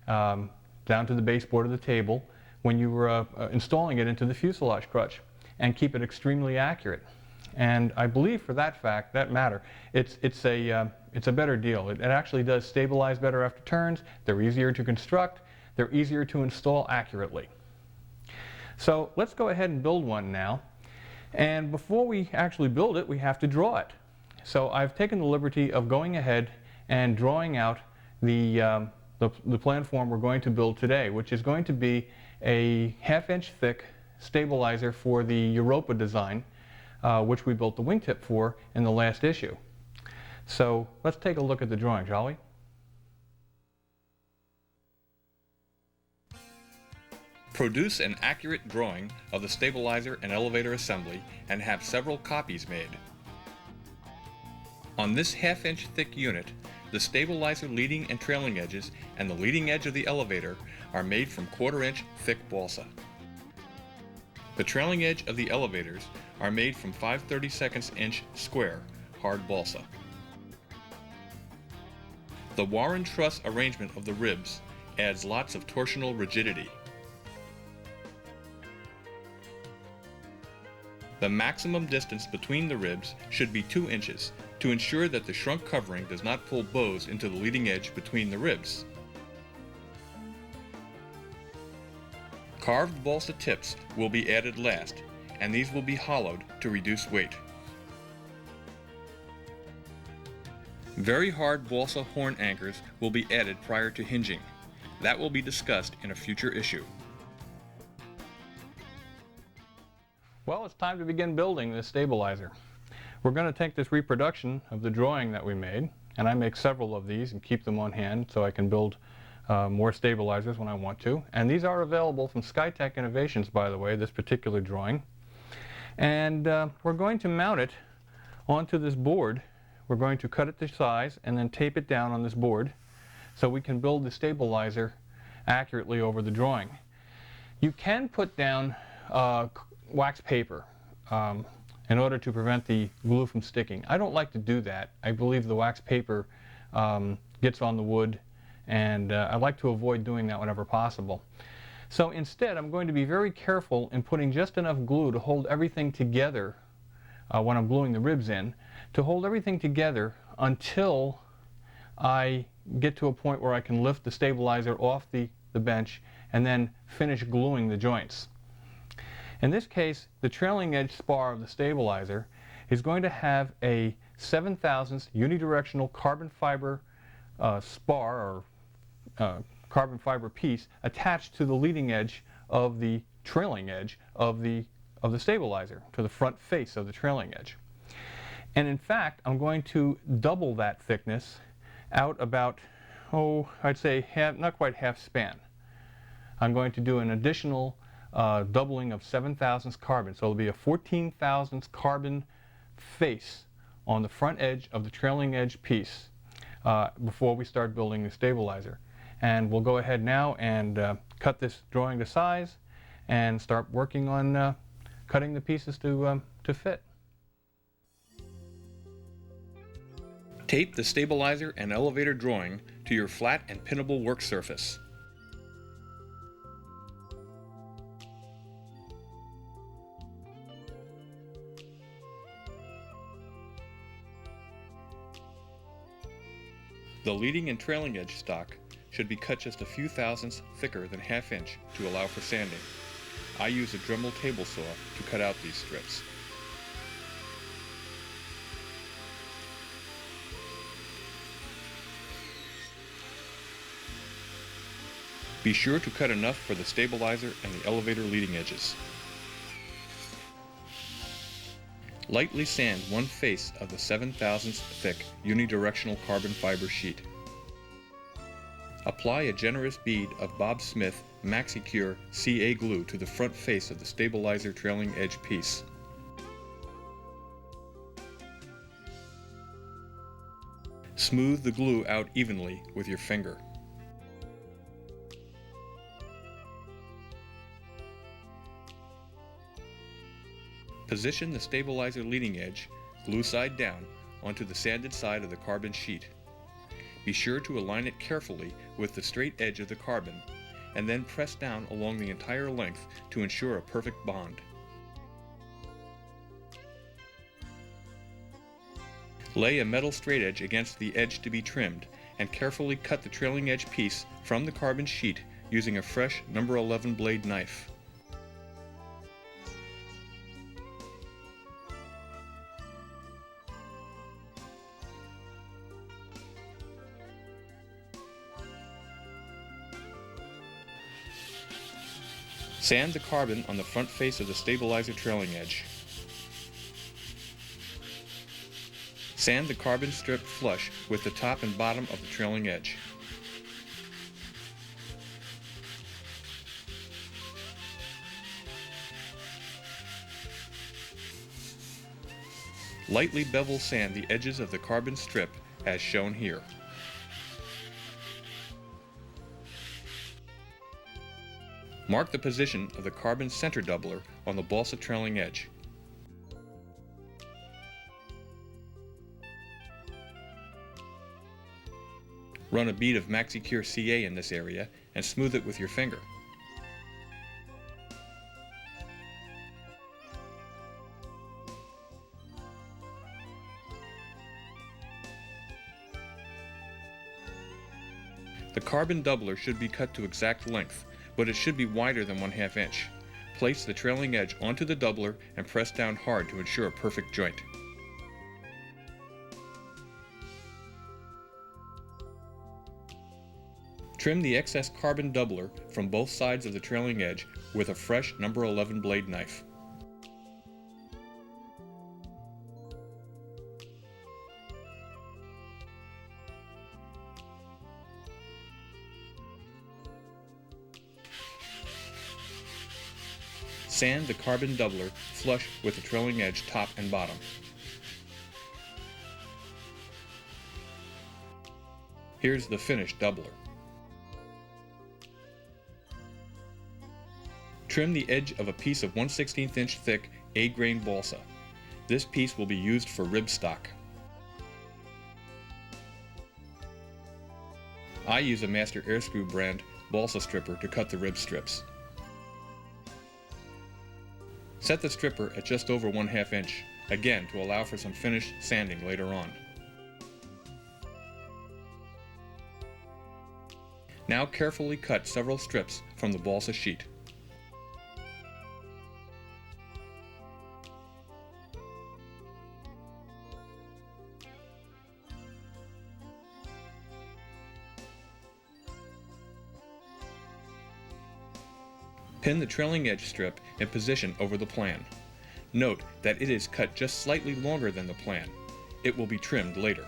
S1: down to the baseboard of the table when you were installing it into the fuselage crutch, and keep it extremely accurate. And I believe for that matter, it's a better deal. It actually does stabilize better after turns. They're easier to construct. They're easier to install accurately. So let's go ahead and build one now. And before we actually build it, we have to draw it. So I've taken the liberty of going ahead and drawing out the plan form we're going to build today, which is going to be a 1/2 inch thick stabilizer for the Europa design, which we built the wingtip for in the last issue. So let's take a look at the drawing, shall we?
S3: Produce an accurate drawing of the stabilizer and elevator assembly and have several copies made. On this 1/2 inch thick unit, the stabilizer leading and trailing edges and the leading edge of the elevator are made from 1/4 inch thick balsa. The trailing edge of the elevators are made from 5/32 inch square hard balsa. The Warren truss arrangement of the ribs adds lots of torsional rigidity. The maximum distance between the ribs should be 2 inches to ensure that the shrunk covering does not pull bows into the leading edge between the ribs. Carved balsa tips will be added last, and these will be hollowed to reduce weight. Very hard balsa horn anchors will be added prior to hinging. That will be discussed in a future issue.
S1: Well, it's time to begin building this stabilizer. We're going to take this reproduction of the drawing that we made, and I make several of these and keep them on hand so I can build more stabilizers when I want to. And these are available from Skytech Innovations, by the way, this particular drawing. And we're going to mount it onto this board. We're going to cut it to size and then tape it down on this board so we can build the stabilizer accurately over the drawing. You can put down wax paper in order to prevent the glue from sticking. I don't like to do that. I believe the wax paper gets on the wood, and I like to avoid doing that whenever possible. So instead, I'm going to be very careful in putting just enough glue to hold everything together when I'm gluing the ribs in, to hold everything together until I get to a point where I can lift the stabilizer off the bench and then finish gluing the joints. In this case, the trailing edge spar of the stabilizer is going to have a 7/1000 unidirectional carbon fiber spar or carbon fiber piece attached to the leading edge of the trailing edge of the stabilizer, to the front face of the trailing edge. And in fact, I'm going to double that thickness out about, I'd say not quite half span. I'm going to do an additional doubling of 7/1000 carbon. So it'll be a 14/1000 carbon face on the front edge of the trailing edge piece before we start building the stabilizer. And we'll go ahead now and cut this drawing to size and start working on cutting the pieces to fit.
S3: Tape the stabilizer and elevator drawing to your flat and pinnable work surface. The leading and trailing edge stock should be cut just a few thousandths thicker than 1/2 inch to allow for sanding. I use a Dremel table saw to cut out these strips. Be sure to cut enough for the stabilizer and the elevator leading edges. Lightly sand one face of the 7/1000 thick unidirectional carbon fiber sheet. Apply a generous bead of Bob Smith MaxiCure CA glue to the front face of the stabilizer trailing edge piece. Smooth the glue out evenly with your finger. Position the stabilizer leading edge, glue side down, onto the sanded side of the carbon sheet. Be sure to align it carefully with the straight edge of the carbon, and then press down along the entire length to ensure a perfect bond. Lay a metal straightedge against the edge to be trimmed, and carefully cut the trailing edge piece from the carbon sheet using a fresh No. 11 blade knife. Sand the carbon on the front face of the stabilizer trailing edge. Sand the carbon strip flush with the top and bottom of the trailing edge. Lightly bevel sand the edges of the carbon strip as shown here. Mark the position of the carbon center doubler on the balsa trailing edge. Run a bead of MaxiCure CA in this area and smooth it with your finger. The carbon doubler should be cut to exact length, but it should be wider than 1/2 inch. Place the trailing edge onto the doubler and press down hard to ensure a perfect joint. Trim the excess carbon doubler from both sides of the trailing edge with a fresh No. 11 blade knife. Sand the carbon doubler flush with the trailing edge top and bottom. Here's the finished doubler. Trim the edge of a piece of 1/16 inch thick A-grain balsa. This piece will be used for rib stock. I use a Master Airscrew brand balsa stripper to cut the rib strips. Set the stripper at just over 1/2 inch, again to allow for some finished sanding later on. Now carefully cut several strips from the balsa sheet. Pin the trailing edge strip in position over the plan. Note that it is cut just slightly longer than the plan. It will be trimmed later.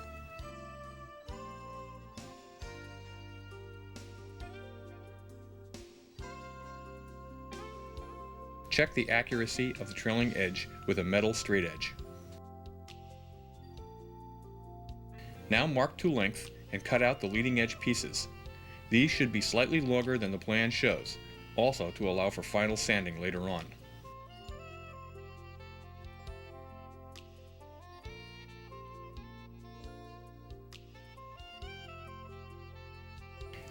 S3: Check the accuracy of the trailing edge with a metal straight edge. Now mark to length and cut out the leading edge pieces. These should be slightly longer than the plan shows, also to allow for final sanding later on.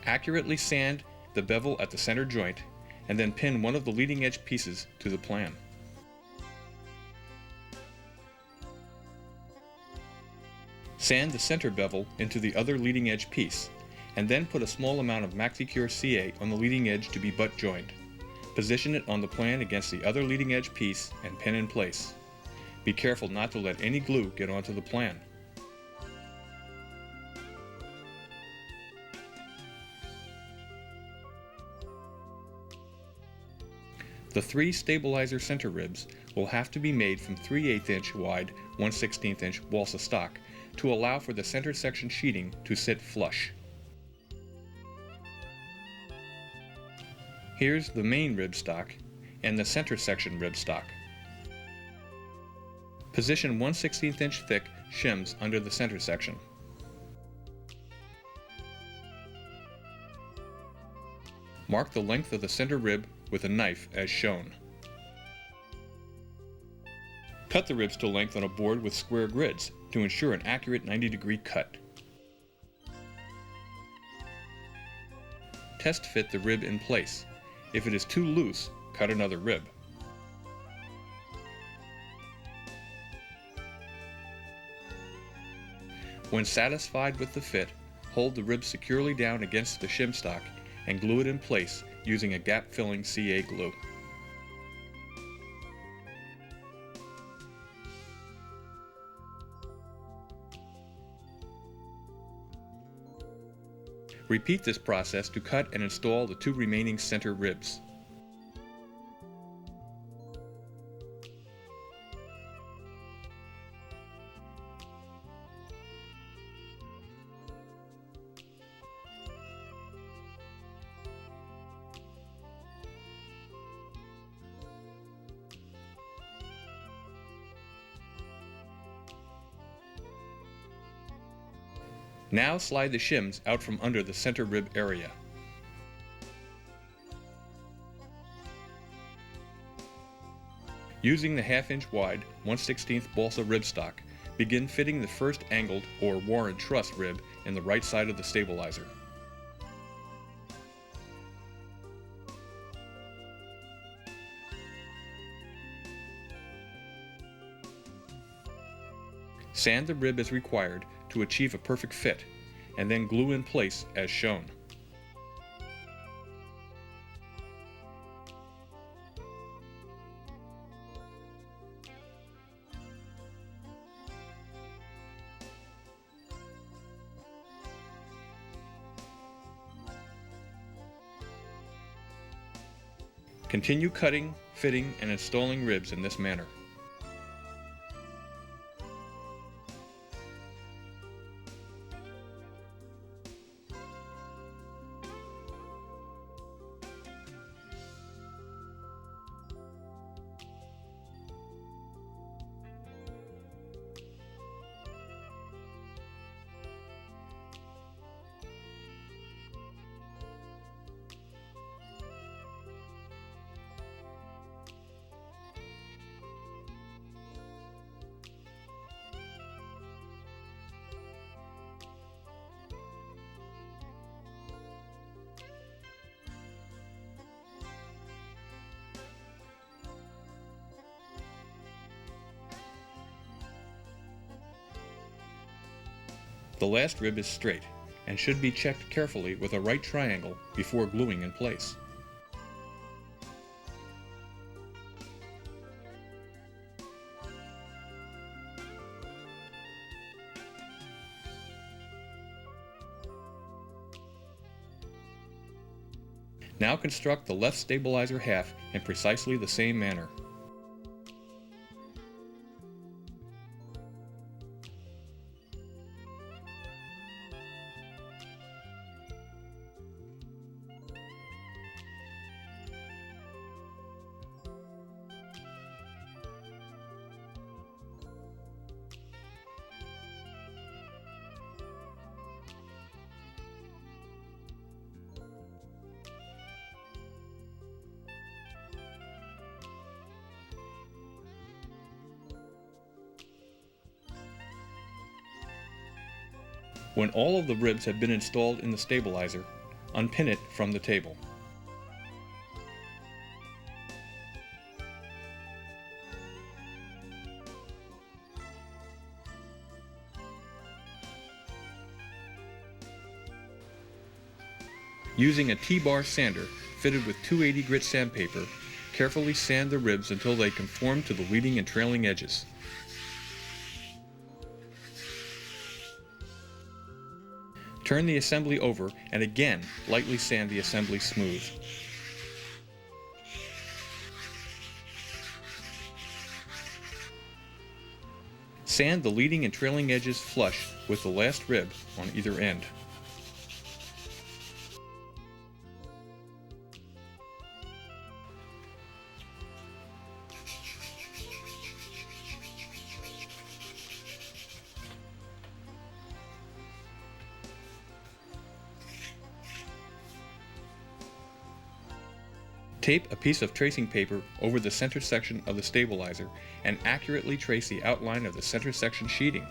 S3: Accurately sand the bevel at the center joint, and then pin one of the leading edge pieces to the plan. Sand the center bevel into the other leading edge piece, and then put a small amount of MaxiCure CA on the leading edge to be butt joined. Position it on the plan against the other leading edge piece and pin in place. Be careful not to let any glue get onto the plan. The 3 stabilizer center ribs will have to be made from 3/8 inch wide 1/16 inch balsa stock to allow for the center section sheeting to sit flush. Here's the main rib stock and the center section rib stock. Position 1/16 inch thick shims under the center section. Mark the length of the center rib with a knife as shown. Cut the ribs to length on a board with square grids to ensure an accurate 90-degree cut. Test fit the rib in place. If it is too loose, cut another rib. When satisfied with the fit, hold the rib securely down against the shim stock and glue it in place using a gap-filling CA glue. Repeat this process to cut and install the 2 remaining center ribs. Now slide the shims out from under the center rib area. Using the 1/2 inch wide 1/16 balsa rib stock, begin fitting the first angled or Warren truss rib in the right side of the stabilizer. Sand the rib as required to achieve a perfect fit, and then glue in place as shown. Continue cutting, fitting, and installing ribs in this manner. The last rib is straight and should be checked carefully with a right triangle before gluing in place. Now construct the left stabilizer half in precisely the same manner. When all of the ribs have been installed in the stabilizer, unpin it from the table. Using a T-bar sander fitted with 280 grit sandpaper, carefully sand the ribs until they conform to the leading and trailing edges. Turn the assembly over and again lightly sand the assembly smooth. Sand the leading and trailing edges flush with the last rib on either end. Tape a piece of tracing paper over the center section of the stabilizer and accurately trace the outline of the center section sheeting.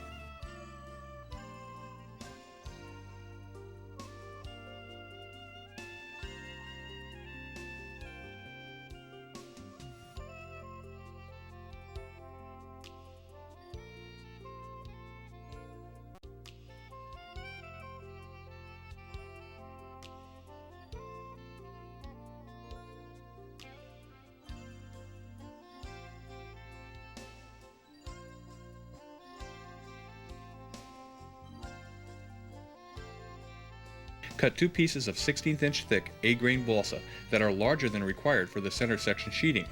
S3: Cut 2 pieces of 16th-inch thick A-grain balsa that are larger than required for the center section sheeting.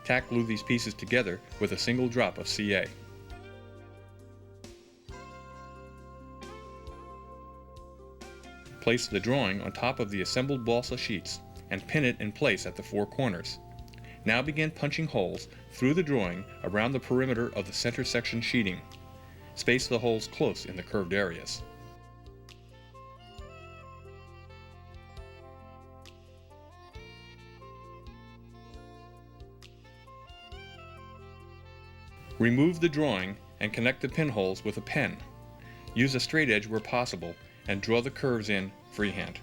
S3: Tack glue these pieces together with a single drop of CA. Place the drawing on top of the assembled balsa sheets and pin it in place at the 4 corners. Now begin punching holes through the drawing around the perimeter of the center section sheeting. Space the holes close in the curved areas. Remove the drawing and connect the pinholes with a pen. Use a straight edge where possible and draw the curves in freehand.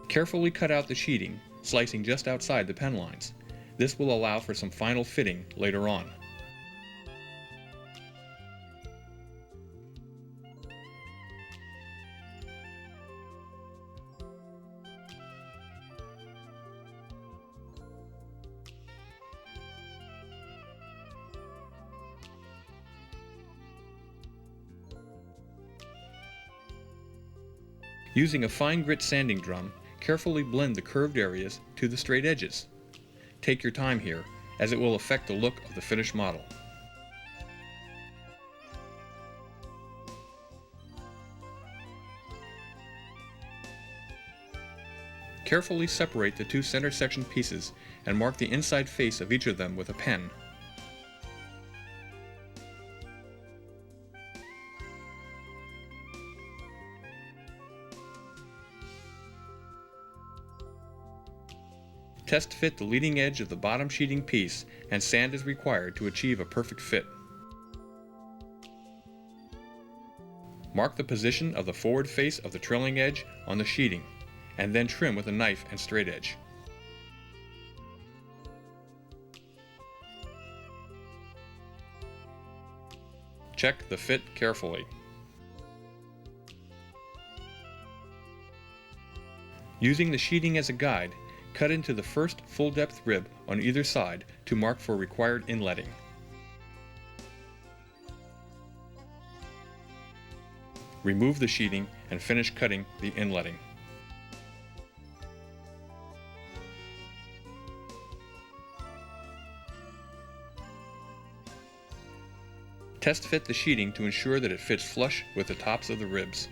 S3: Carefully cut out the sheeting, slicing just outside the pen lines. This will allow for some final fitting later on. Using a fine grit sanding drum, carefully blend the curved areas to the straight edges. Take your time here, as it will affect the look of the finished model. Carefully separate the 2 center section pieces and mark the inside face of each of them with a pen. Test fit the leading edge of the bottom sheeting piece and sand is required to achieve a perfect fit. Mark the position of the forward face of the trailing edge on the sheeting, and then trim with a knife and straight edge. Check the fit carefully. Using the sheeting as a guide, cut into the first full-depth rib on either side to mark for required inletting. Remove the sheeting and finish cutting the inletting. Test fit the sheeting to ensure that it fits flush with the tops of the ribs.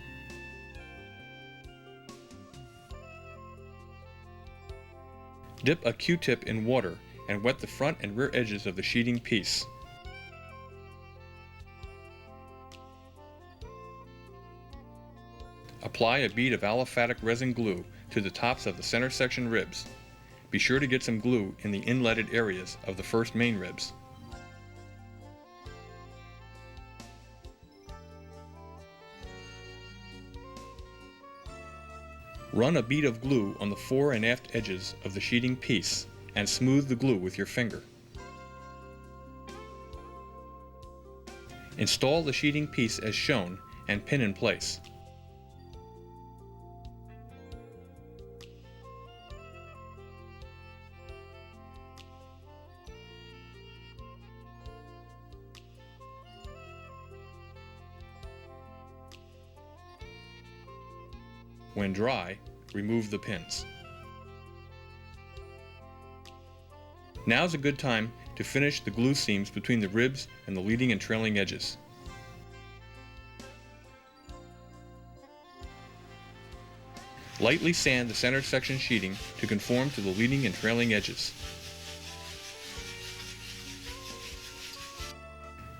S3: Dip a Q-tip in water and wet the front and rear edges of the sheeting piece. Apply a bead of aliphatic resin glue to the tops of the center section ribs. Be sure to get some glue in the inletted areas of the first main ribs. Run a bead of glue on the fore and aft edges of the sheeting piece and smooth the glue with your finger. Install the sheeting piece as shown and pin in place. When dry, remove the pins. Now's a good time to finish the glue seams between the ribs and the leading and trailing edges. Lightly sand the center section sheeting to conform to the leading and trailing edges.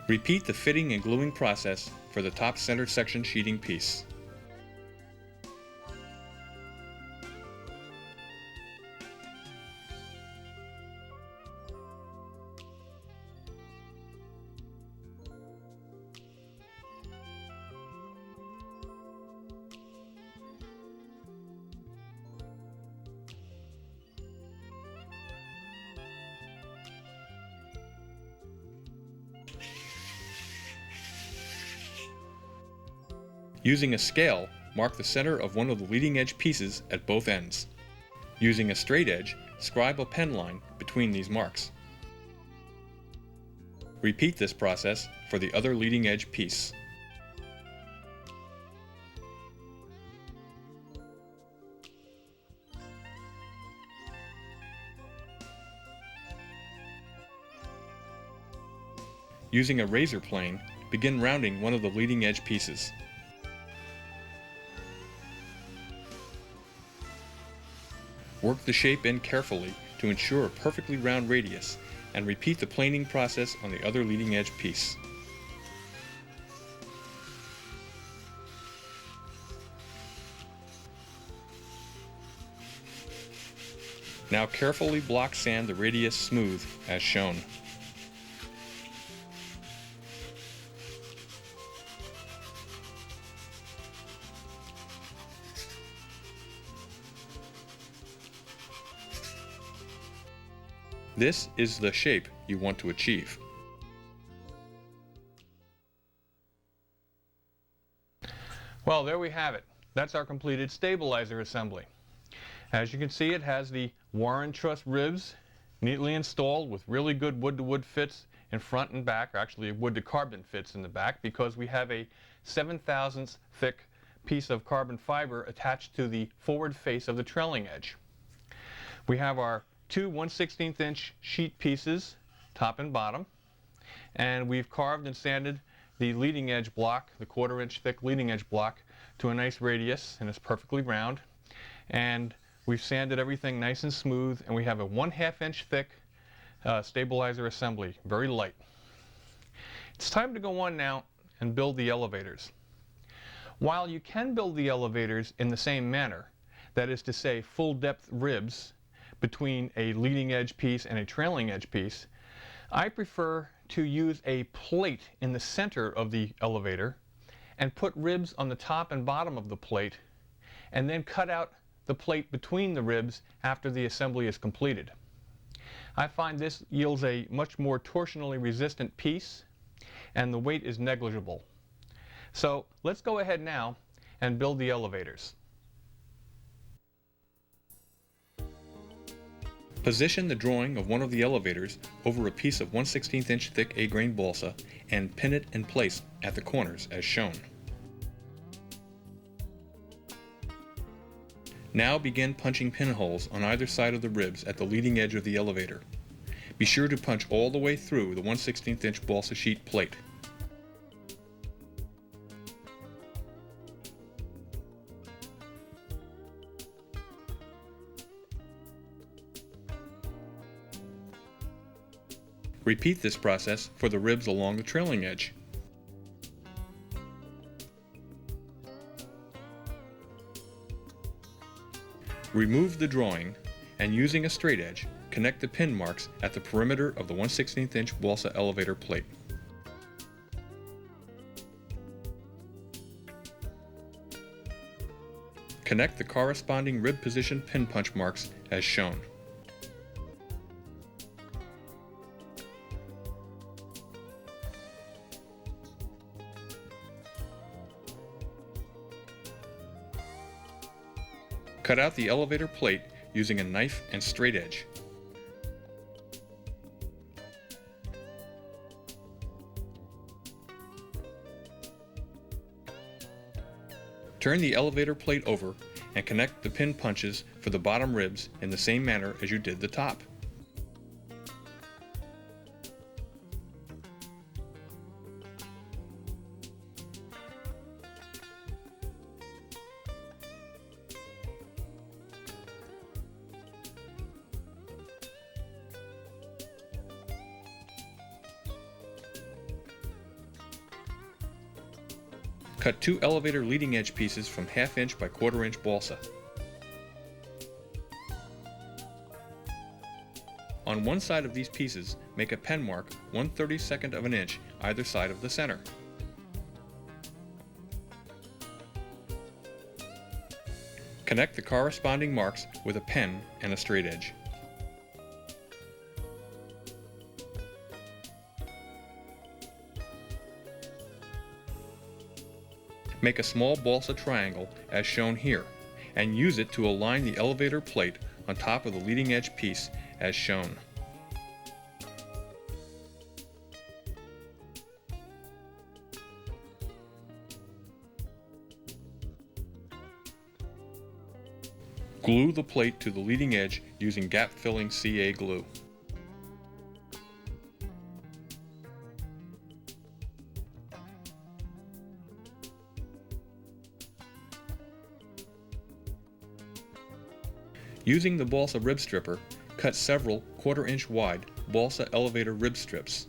S3: Repeat the fitting and gluing process for the top center section sheeting piece. Using a scale, mark the center of one of the leading edge pieces at both ends. Using a straight edge, scribe a pen line between these marks. Repeat this process for the other leading edge piece. Using a razor plane, begin rounding one of the leading edge pieces. Work the shape in carefully to ensure a perfectly round radius, and repeat the planing process on the other leading edge piece. Now carefully block sand the radius smooth as shown. This is the shape you want to achieve.
S1: Well, there we have it. That's our completed stabilizer assembly. As you can see, it has the Warren Truss ribs neatly installed with really good wood-to-wood fits in front and back, or actually wood-to-carbon fits in the back, because we have a 7/1000 thick piece of carbon fiber attached to the forward face of the trailing edge. We have our two 1/16 inch sheet pieces, top and bottom, and we've carved and sanded the leading edge block, the 1/4 inch thick leading edge block, to a nice radius, and it's perfectly round. And we've sanded everything nice and smooth, and we have a 1/2 inch thick stabilizer assembly, very light. It's time to go on now and build the elevators. While you can build the elevators in the same manner, that is to say full depth ribs between a leading edge piece and a trailing edge piece, I prefer to use a plate in the center of the elevator and put ribs on the top and bottom of the plate, and then cut out the plate between the ribs after the assembly is completed. I find this yields a much more torsionally resistant piece, and the weight is negligible. So let's go ahead now and build the elevators.
S3: Position the drawing of one of the elevators over a piece of 1/16 inch thick A-grain balsa and pin it in place at the corners as shown. Now begin punching pinholes on either side of the ribs at the leading edge of the elevator. Be sure to punch all the way through the 1/16 inch balsa sheet plate. Repeat this process for the ribs along the trailing edge. Remove the drawing, and using a straight edge, connect the pin marks at the perimeter of the 1/16 inch balsa elevator plate. Connect the corresponding rib position pin punch marks as shown. Cut out the elevator plate using a knife and straight edge. Turn the elevator plate over and connect the pin punches for the bottom ribs in the same manner as you did the top. Cut 2 elevator leading edge pieces from 1/2 inch by 1/4 inch balsa. On one side of these pieces, make a pen mark 1/32 of an inch either side of the center. Connect the corresponding marks with a pen and a straight edge. Make a small balsa triangle as shown here, and use it to align the elevator plate on top of the leading edge piece as shown. Glue the plate to the leading edge using gap-filling CA glue. Using the balsa rib stripper, cut several 1/4 inch wide balsa elevator rib strips.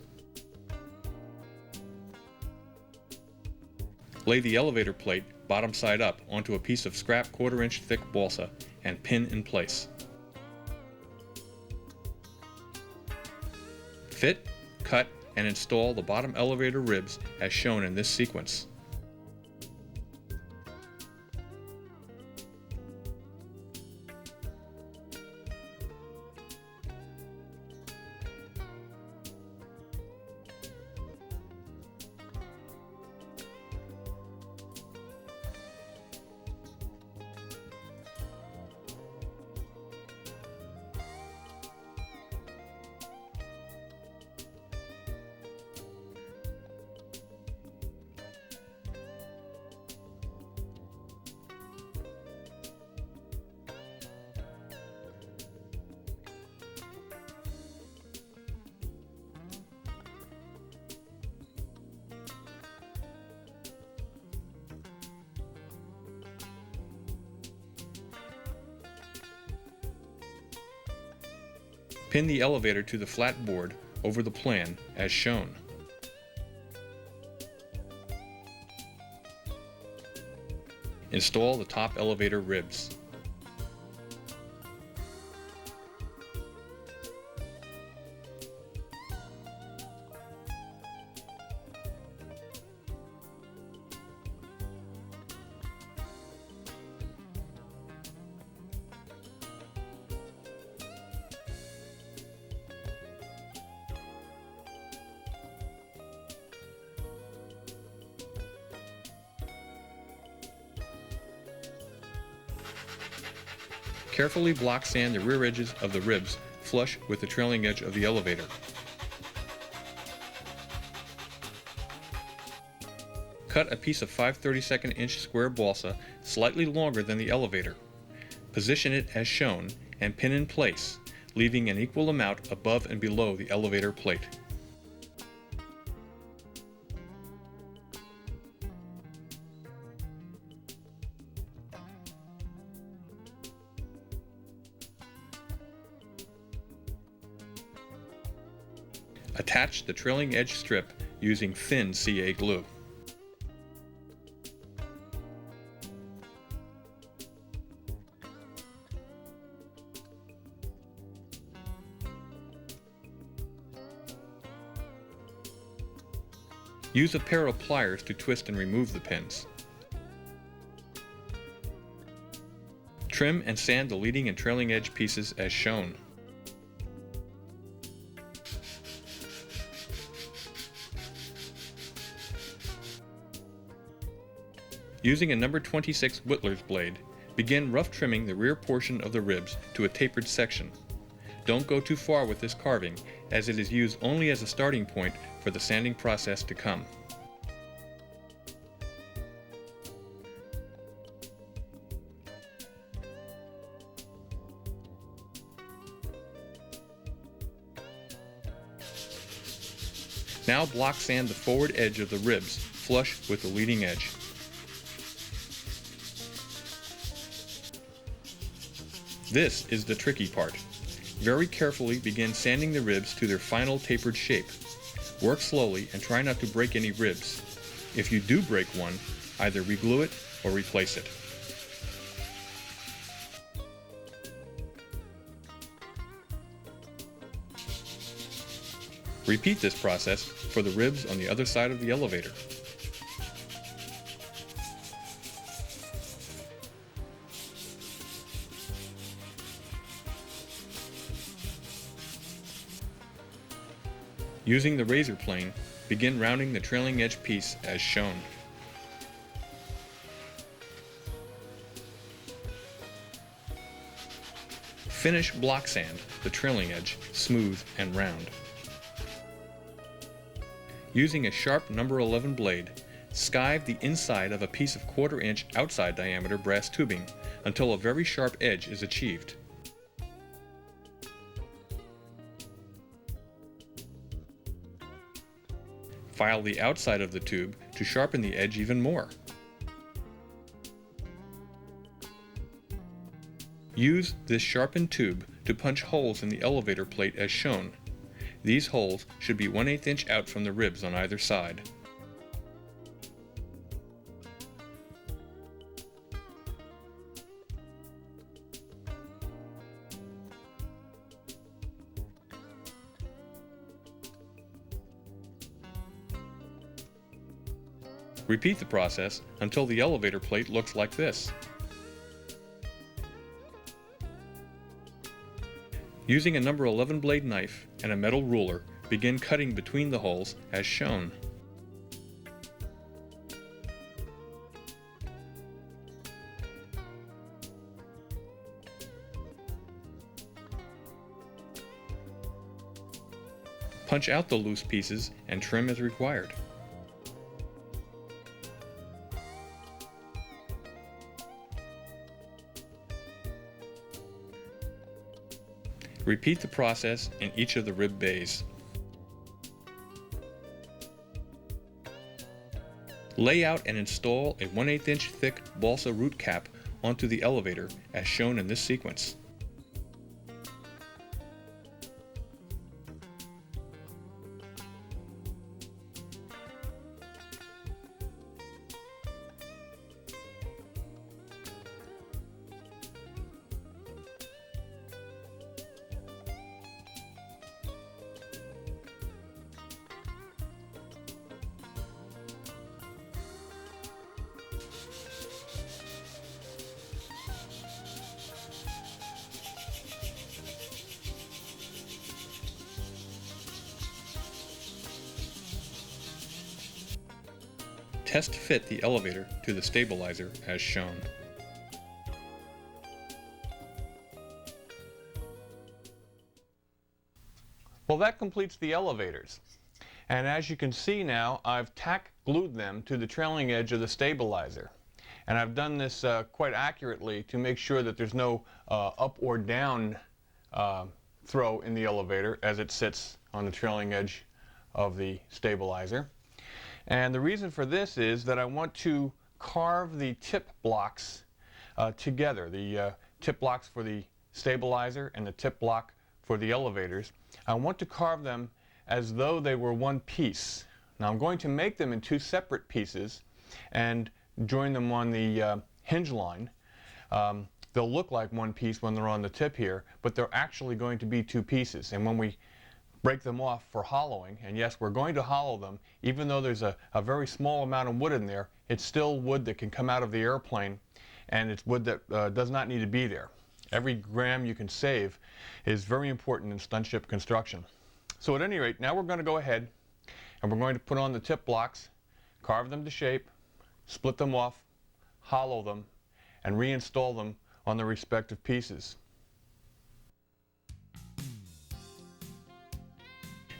S3: Lay the elevator plate bottom side up onto a piece of scrap 1/4 inch thick balsa and pin in place. Fit, cut, and install the bottom elevator ribs as shown in this sequence. Pin the elevator to the flat board over the plan as shown. Install the top elevator ribs. Carefully block sand the rear edges of the ribs flush with the trailing edge of the elevator. Cut a piece of 5/32 inch square balsa slightly longer than the elevator. Position it as shown and pin in place, leaving an equal amount above and below the elevator plate. Attach the trailing edge strip using thin CA glue. Use a pair of pliers to twist and remove the pins. Trim and sand the leading and trailing edge pieces as shown. Using a number 26 whittler's blade, begin rough trimming the rear portion of the ribs to a tapered section. Don't go too far with this carving, as it is used only as a starting point for the sanding process to come. Now block sand the forward edge of the ribs flush with the leading edge. This is the tricky part. Very carefully begin sanding the ribs to their final tapered shape. Work slowly and try not to break any ribs. If you do break one, either reglue it or replace it. Repeat this process for the ribs on the other side of the elevator. Using the razor plane, begin rounding the trailing edge piece as shown. Finish block sand the trailing edge smooth and round. Using a sharp number 11 blade, skive the inside of a piece of 1/4 inch outside diameter brass tubing until a very sharp edge is achieved. File the outside of the tube to sharpen the edge even more. Use this sharpened tube to punch holes in the elevator plate as shown. These holes should be 1/8 inch out from the ribs on either side. Repeat the process until the elevator plate looks like this. Using a number 11 blade knife and a metal ruler, begin cutting between the holes as shown. Punch out the loose pieces and trim as required. Repeat the process in each of the rib bays. Lay out and install a 1/8 inch thick balsa root cap onto the elevator as shown in this sequence. Test fit the elevator to the stabilizer as shown.
S1: Well, that completes the elevators. And as you can see now, I've tack glued them to the trailing edge of the stabilizer. And I've done this quite accurately to make sure that there's no up or down throw in the elevator as it sits on the trailing edge of the stabilizer. And the reason for this is that I want to carve the tip blocks together, the tip blocks for the stabilizer and the tip block for the elevators. I want to carve them as though they were one piece. Now I'm going to make them in two separate pieces and join them on the hinge line. They'll look like one piece when they're on the tip here, but they're actually going to be two pieces. And when we break them off for hollowing, and yes, we're going to hollow them, even though there's a very small amount of wood in there, it's still wood that can come out of the airplane, and it's wood that does not need to be there. Every gram you can save is very important in stunt ship construction. So at any rate, now we're going to go ahead and we're going to put on the tip blocks, carve them to shape, split them off, hollow them, and reinstall them on the respective pieces.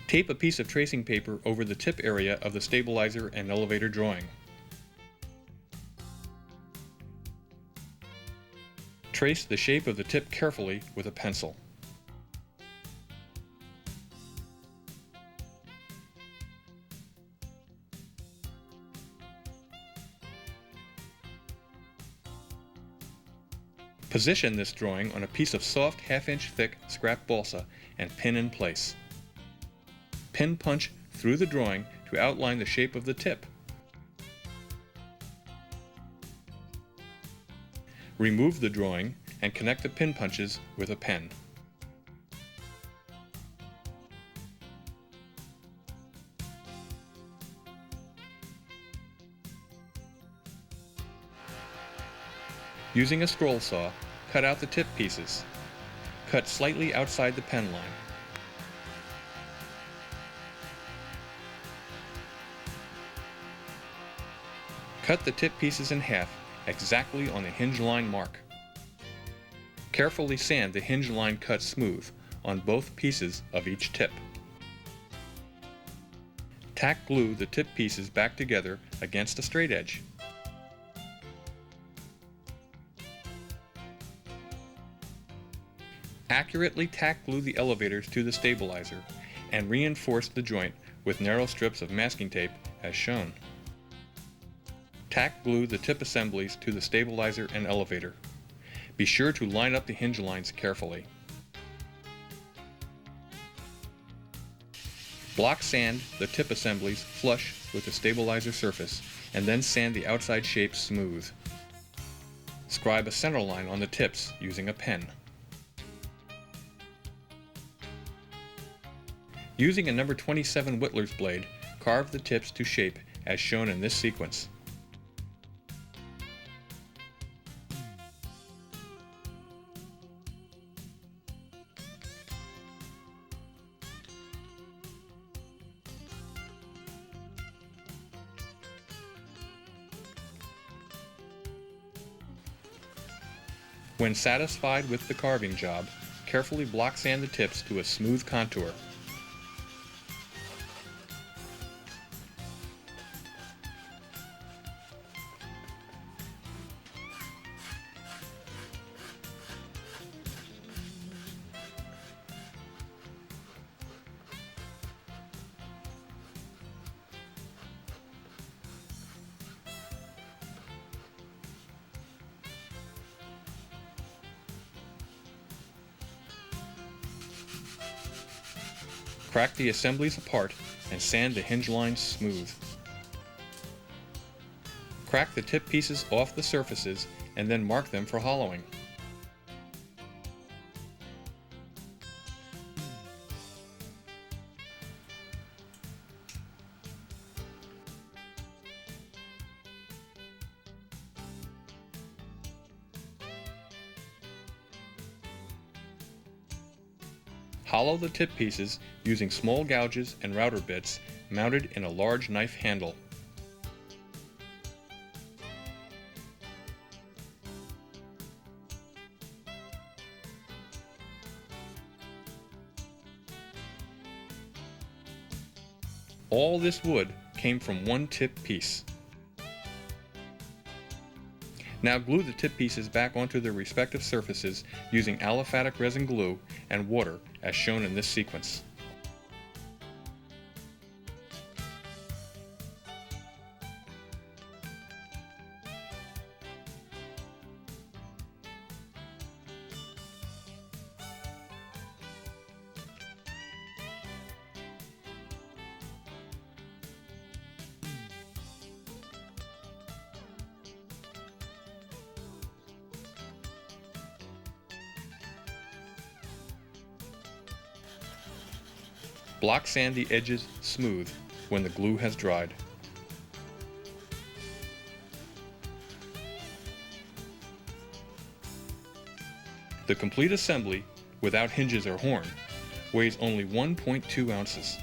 S3: Tape a piece of tracing paper over the tip area of the stabilizer and elevator drawing. Trace the shape of the tip carefully with a pencil. Position this drawing on a piece of soft 1/2 inch thick scrap balsa and pin in place. Pin punch through the drawing to outline the shape of the tip. Remove the drawing and connect the pin punches with a pen. Using a scroll saw, cut out the tip pieces. Cut slightly outside the pen line. Cut the tip pieces in half, exactly on the hinge line mark. Carefully sand the hinge line cut smooth on both pieces of each tip. Tack glue the tip pieces back together against a straight edge. Accurately tack glue the elevators to the stabilizer and reinforce the joint with narrow strips of masking tape as shown. Tack glue the tip assemblies to the stabilizer and elevator. Be sure to line up the hinge lines carefully. Block sand the tip assemblies flush with the stabilizer surface and then sand the outside shapes smooth. Scribe a center line on the tips using a pen. Using a number 27 Whittler's blade, carve the tips to shape as shown in this sequence. When satisfied with the carving job, carefully block sand the tips to a smooth contour. Crack the assemblies apart and sand the hinge lines smooth. Crack the tip pieces off the surfaces and then mark them for hollowing. Hollow the tip pieces using small gouges and router bits mounted in a large knife handle. All this wood came from one tip piece. Now glue the tip pieces back onto their respective surfaces using aliphatic resin glue and water as shown in this sequence. Block sand the edges smooth when the glue has dried. The complete assembly, without hinges or horn, weighs only 1.2 ounces.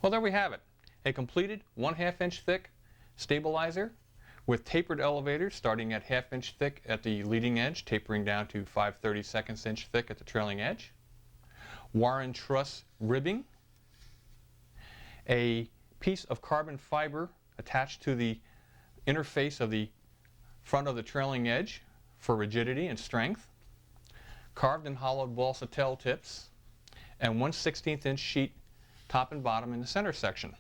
S1: Well, there we have it. A completed 1/2 inch thick stabilizer with tapered elevators starting at 1/2 inch thick at the leading edge, tapering down to 5/32 inch thick at the trailing edge. Warren truss ribbing. A piece of carbon fiber attached to the interface of the front of the trailing edge for rigidity and strength. Carved and hollowed balsa tail tips. And 1/16 inch sheet top and bottom in the center section.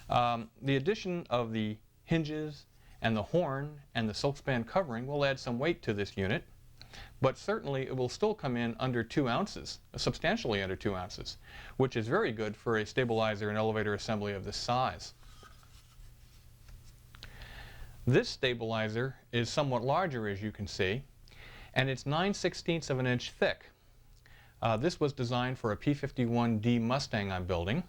S1: The addition of the hinges and the horn and the silk span covering will add some weight to this unit, but certainly it will still come in under 2 ounces, substantially under 2 ounces, which is very good for a stabilizer and elevator assembly of this size. This stabilizer is somewhat larger, as you can see, and it's 9/16 of an inch thick. This was designed for a P-51D Mustang I'm building,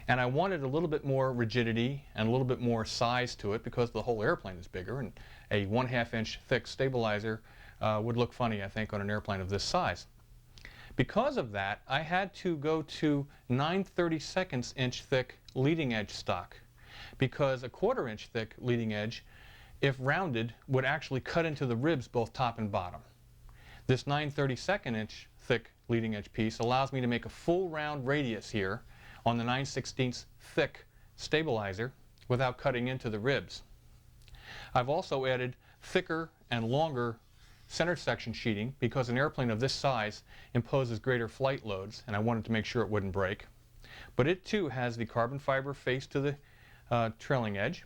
S1: and I wanted a little bit more rigidity and a little bit more size to it because the whole airplane is bigger, and a 1/2 inch thick stabilizer would look funny, I think, on an airplane of this size. Because of that, I had to go to 9/32 inch thick leading edge stock, because a 1/4 inch thick leading edge, if rounded, would actually cut into the ribs both top and bottom. This 9/32 inch thick leading edge piece allows me to make a full round radius here on the 9/16 thick stabilizer without cutting into the ribs. I've also added thicker and longer center section sheeting because an airplane of this size imposes greater flight loads, and I wanted to make sure it wouldn't break. But it too has the carbon fiber face to the trailing edge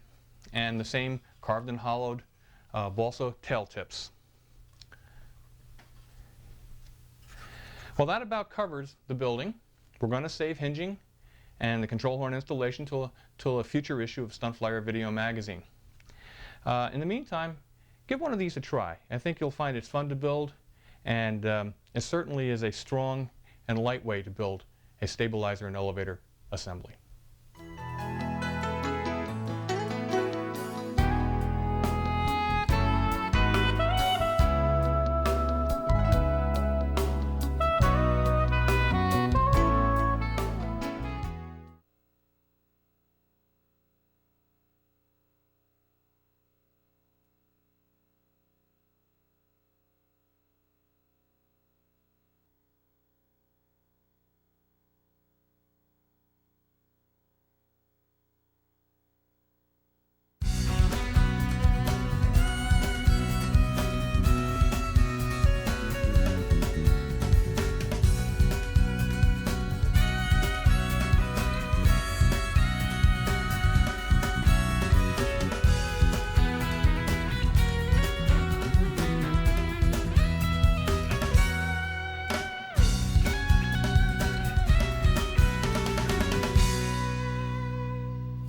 S1: and the same carved and hollowed balsa tail tips. Well, that about covers the building. We're going to save hinging and the control horn installation till a future issue of Stunt Flyer Video Magazine. In the meantime, give one of these a try. I think you'll find it's fun to build, and it certainly is a strong and light way to build a stabilizer and elevator assembly.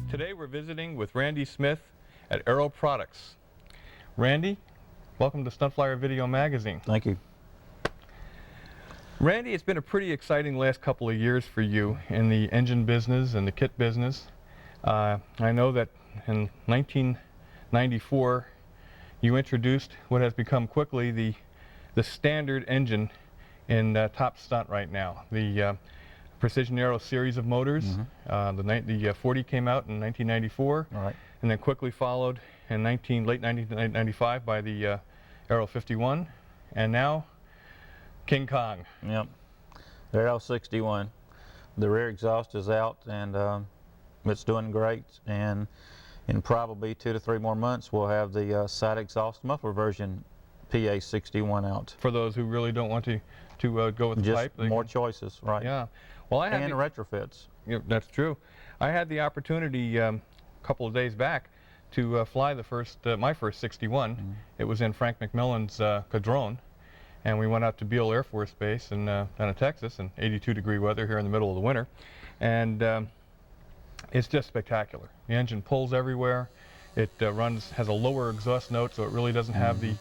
S1: Today we're visiting with Randy Smith at Aero Products. Randy, welcome to Stunt Flyer Video Magazine.
S4: Thank you.
S1: Randy, it's been a pretty exciting last couple of years for you in the engine business and the kit business. I know that in 1994 you introduced what has become quickly the standard engine in top stunt right now, the Precision Aero series of motors. The 40 came out in 1994,
S4: Right.
S1: and then quickly followed in late 1995 by the Aero 51, and now King Kong.
S4: Yep. The Aero 61. The rear exhaust is out, and it's doing great. And in probably 2 to 3 more months, we'll have the side exhaust muffler version PA 61 out.
S1: For those who really don't want to go with the
S4: Just
S1: pipe, they
S4: more
S1: can-
S4: choices, right?
S1: Yeah. Well, I had
S4: And retrofits.
S1: Yeah, that's true. I had the opportunity a couple of days back to fly my first 61. It was in Frank McMillan's Cadron, and we went out to Beale Air Force Base in down in Texas in 82-degree weather here in the middle of the winter, and it's just spectacular. The engine pulls everywhere. It has a lower exhaust note, so it really doesn't have the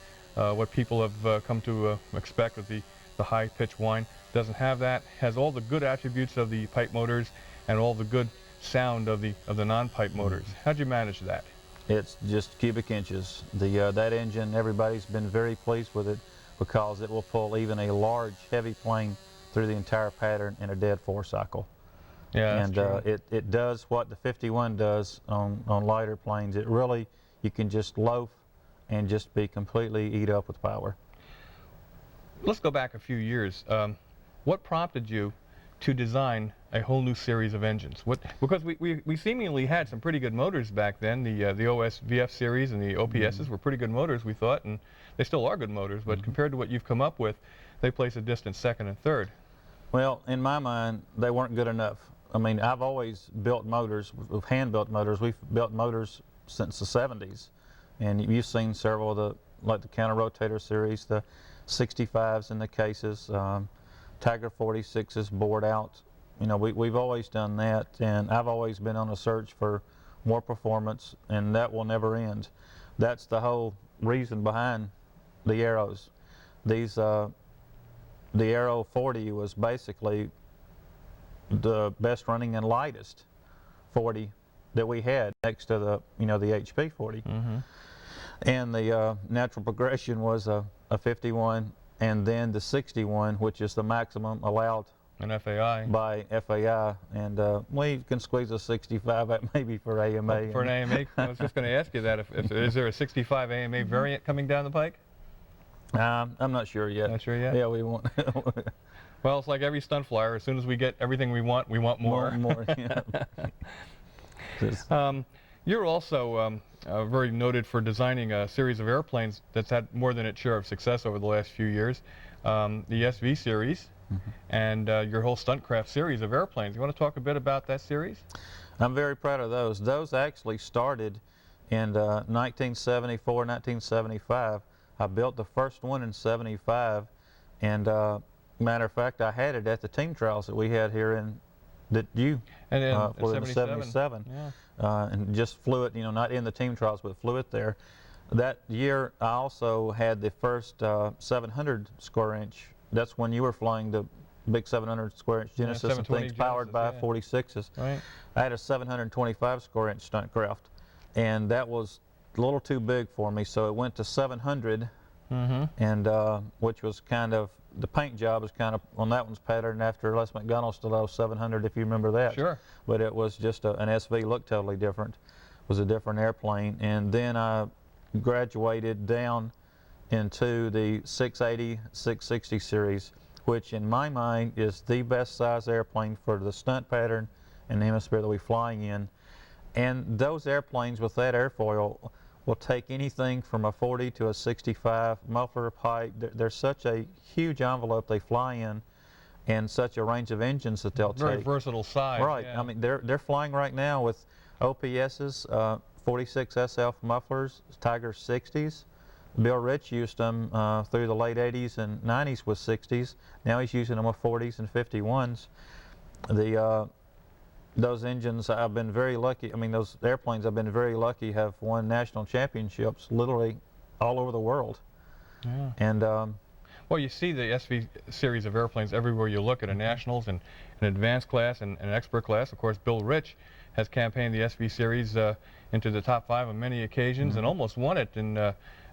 S1: what people have come to expect with the high-pitched whine. Doesn't have that. Has all the good attributes of the pipe motors and all the good sound of the non-pipe motors. How'd you manage that?
S4: It's just cubic inches. That engine, everybody's been very pleased with it because it will pull even a large, heavy plane through the entire pattern in a dead 4 cycle.
S1: Yeah,
S4: And
S1: that's true.
S4: it does what the 51 does on lighter planes. It really, you can just loaf and just be completely eat up with power.
S1: Let's go back a few years. What prompted you to design a whole new series of engines? Because we seemingly had some pretty good motors back then. The OSVF series and the OPSs were pretty good motors, we thought, and they still are good motors, but compared to what you've come up with, they place a distant second and third.
S4: Well, in my mind, they weren't good enough. I mean, I've always built motors, hand-built motors. We've built motors since the 70s, and you've seen several of like the counter-rotator series, the 65s in the cases, Tiger 46s bored out. You know, we've always done that, and I've always been on a search for more performance, and that will never end. that's the whole reason behind the Aeros. These, the Aero 40 was basically the best running and lightest 40 that we had, next to the, you know, the HP 40. And the natural progression was a 51, and then the 61, which is the maximum allowed
S3: An FAI.
S4: by FAI, and we can squeeze a 65 out maybe for AMA.
S3: For an AMA, I was just going to ask you that. If is there a 65 AMA variant coming down the pike?
S4: I'm not sure yet.
S3: Not sure yet?
S4: Yeah, we want
S3: Well, it's like every Stunt Flyer. As soon as we get everything we want more.
S4: more. Yeah.
S3: You're also very noted for designing a series of airplanes that's had more than its share of success over the last few years. The SV series and your whole Stuntcraft series of airplanes. You want to talk a bit about that series?
S4: I'm very proud of those. Those actually started in 1974, 1975. I built the first one in 75, and matter of fact, I had it at the team trials that we had here in that you
S3: And in
S4: flew in 77.
S3: Yeah.
S4: And just flew it, you know, not in the team trials, but flew it there. That year, I also had the first 700 square inch. That's when you were flying the big 700 square inch Genesis and
S3: 720
S4: things powered by
S3: Genesis,
S4: 46s.
S3: Right.
S4: I had a 725 square inch Stuntcraft, and that was a little too big for me, so it went to 700, and which was kind of, the paint job is kind of on that one's pattern after Les McDonald's Stiletto 700, if you remember that.
S3: Sure.
S4: But it was just an SV, looked totally different. It was a different airplane, and then I graduated down into the 680, 660 series, which in my mind is the best size airplane for the stunt pattern and the hemisphere that we flying in. And those airplanes with that airfoil will take anything from a 40 to a 65 muffler height. There's such a huge envelope they fly in, and such a range of engines that they'll
S3: Very
S4: take.
S3: versatile size.
S4: Right.
S3: Yeah.
S4: I mean, they're flying right now with OPSs, 46 SF mufflers, Tiger 60s. Bill Rich used them through the late 80s and 90s with 60s. Now he's using them with 40s and 51s. Those engines, I've been very lucky. I mean, those airplanes, I've been very lucky, have won national championships literally all over the world.
S3: Yeah.
S4: And
S3: Well, you see the SV series of airplanes everywhere you look at, a nationals and an advanced class and an expert class. Of course, Bill Rich has campaigned the SV series into the top 5 on many occasions and almost won it in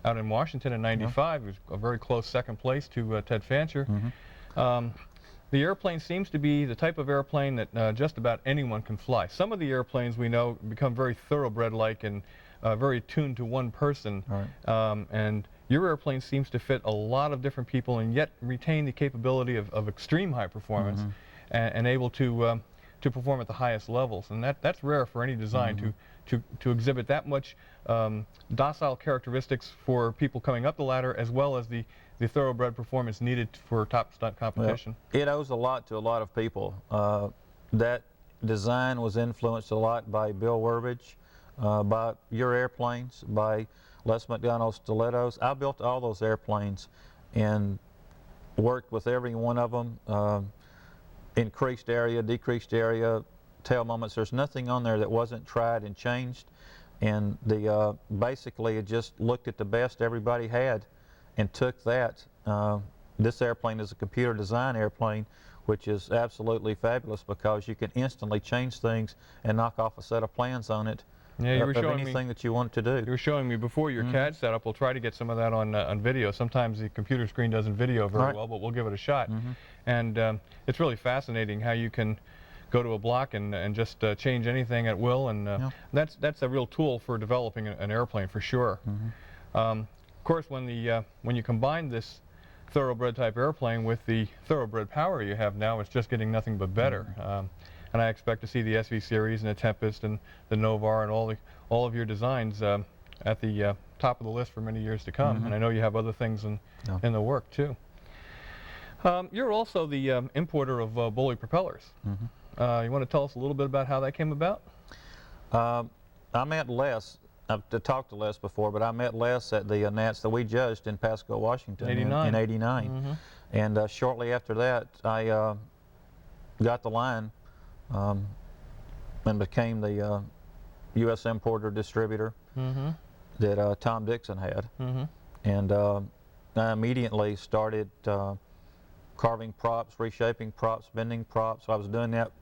S3: out in Washington in '95. It was a very close second place to Ted Fancher. The airplane seems to be the type of airplane that just about anyone can fly. Some of the airplanes we know become very thoroughbred-like and very tuned to one person.
S4: Right.
S3: And your airplane seems to fit a lot of different people and yet retain the capability of extreme high performance and able to perform at the highest levels. And that's rare for any design to exhibit that much docile characteristics for people coming up the ladder, as well as the thoroughbred performance needed for top stunt competition.
S4: Well, it owes a lot to a lot of people. That design was influenced a lot by Bill Wurbidge, by your airplanes, by Les McDonald Stilettos. I built all those airplanes and worked with every one of them. Increased area, decreased area, tail moments. There's nothing on there that wasn't tried and changed. And basically it just looked at the best everybody had and took that. This airplane is a computer design airplane, which is absolutely fabulous because you can instantly change things and knock off a set of plans on it.
S3: Yeah, you were
S4: of
S3: showing
S4: anything
S3: me,
S4: that you want to do.
S3: You were showing me before your CAD setup. We'll try to get some of that on video. Sometimes the computer screen doesn't video very well, but we'll give it a shot. And it's really fascinating how you can go to a block and just change anything at will, and that's a real tool for developing an airplane for sure. Of course, when you combine this thoroughbred type airplane with the thoroughbred power you have now, it's just getting nothing but better. And I expect to see the SV series and the Tempest and the Novar and all of your designs at the top of the list for many years to come. And I know you have other things in the work too. You're also the importer of Boley propellers. You want to tell us a little bit about how that came about?
S4: I met Les. I've talked to Les before, but I met Les at the Nats that we judged in Pasco, Washington in '89. And shortly after that, I got the line and became the U.S. importer distributor. that Tom Dixon had. And I immediately started carving props, reshaping props, bending props. I was doing that.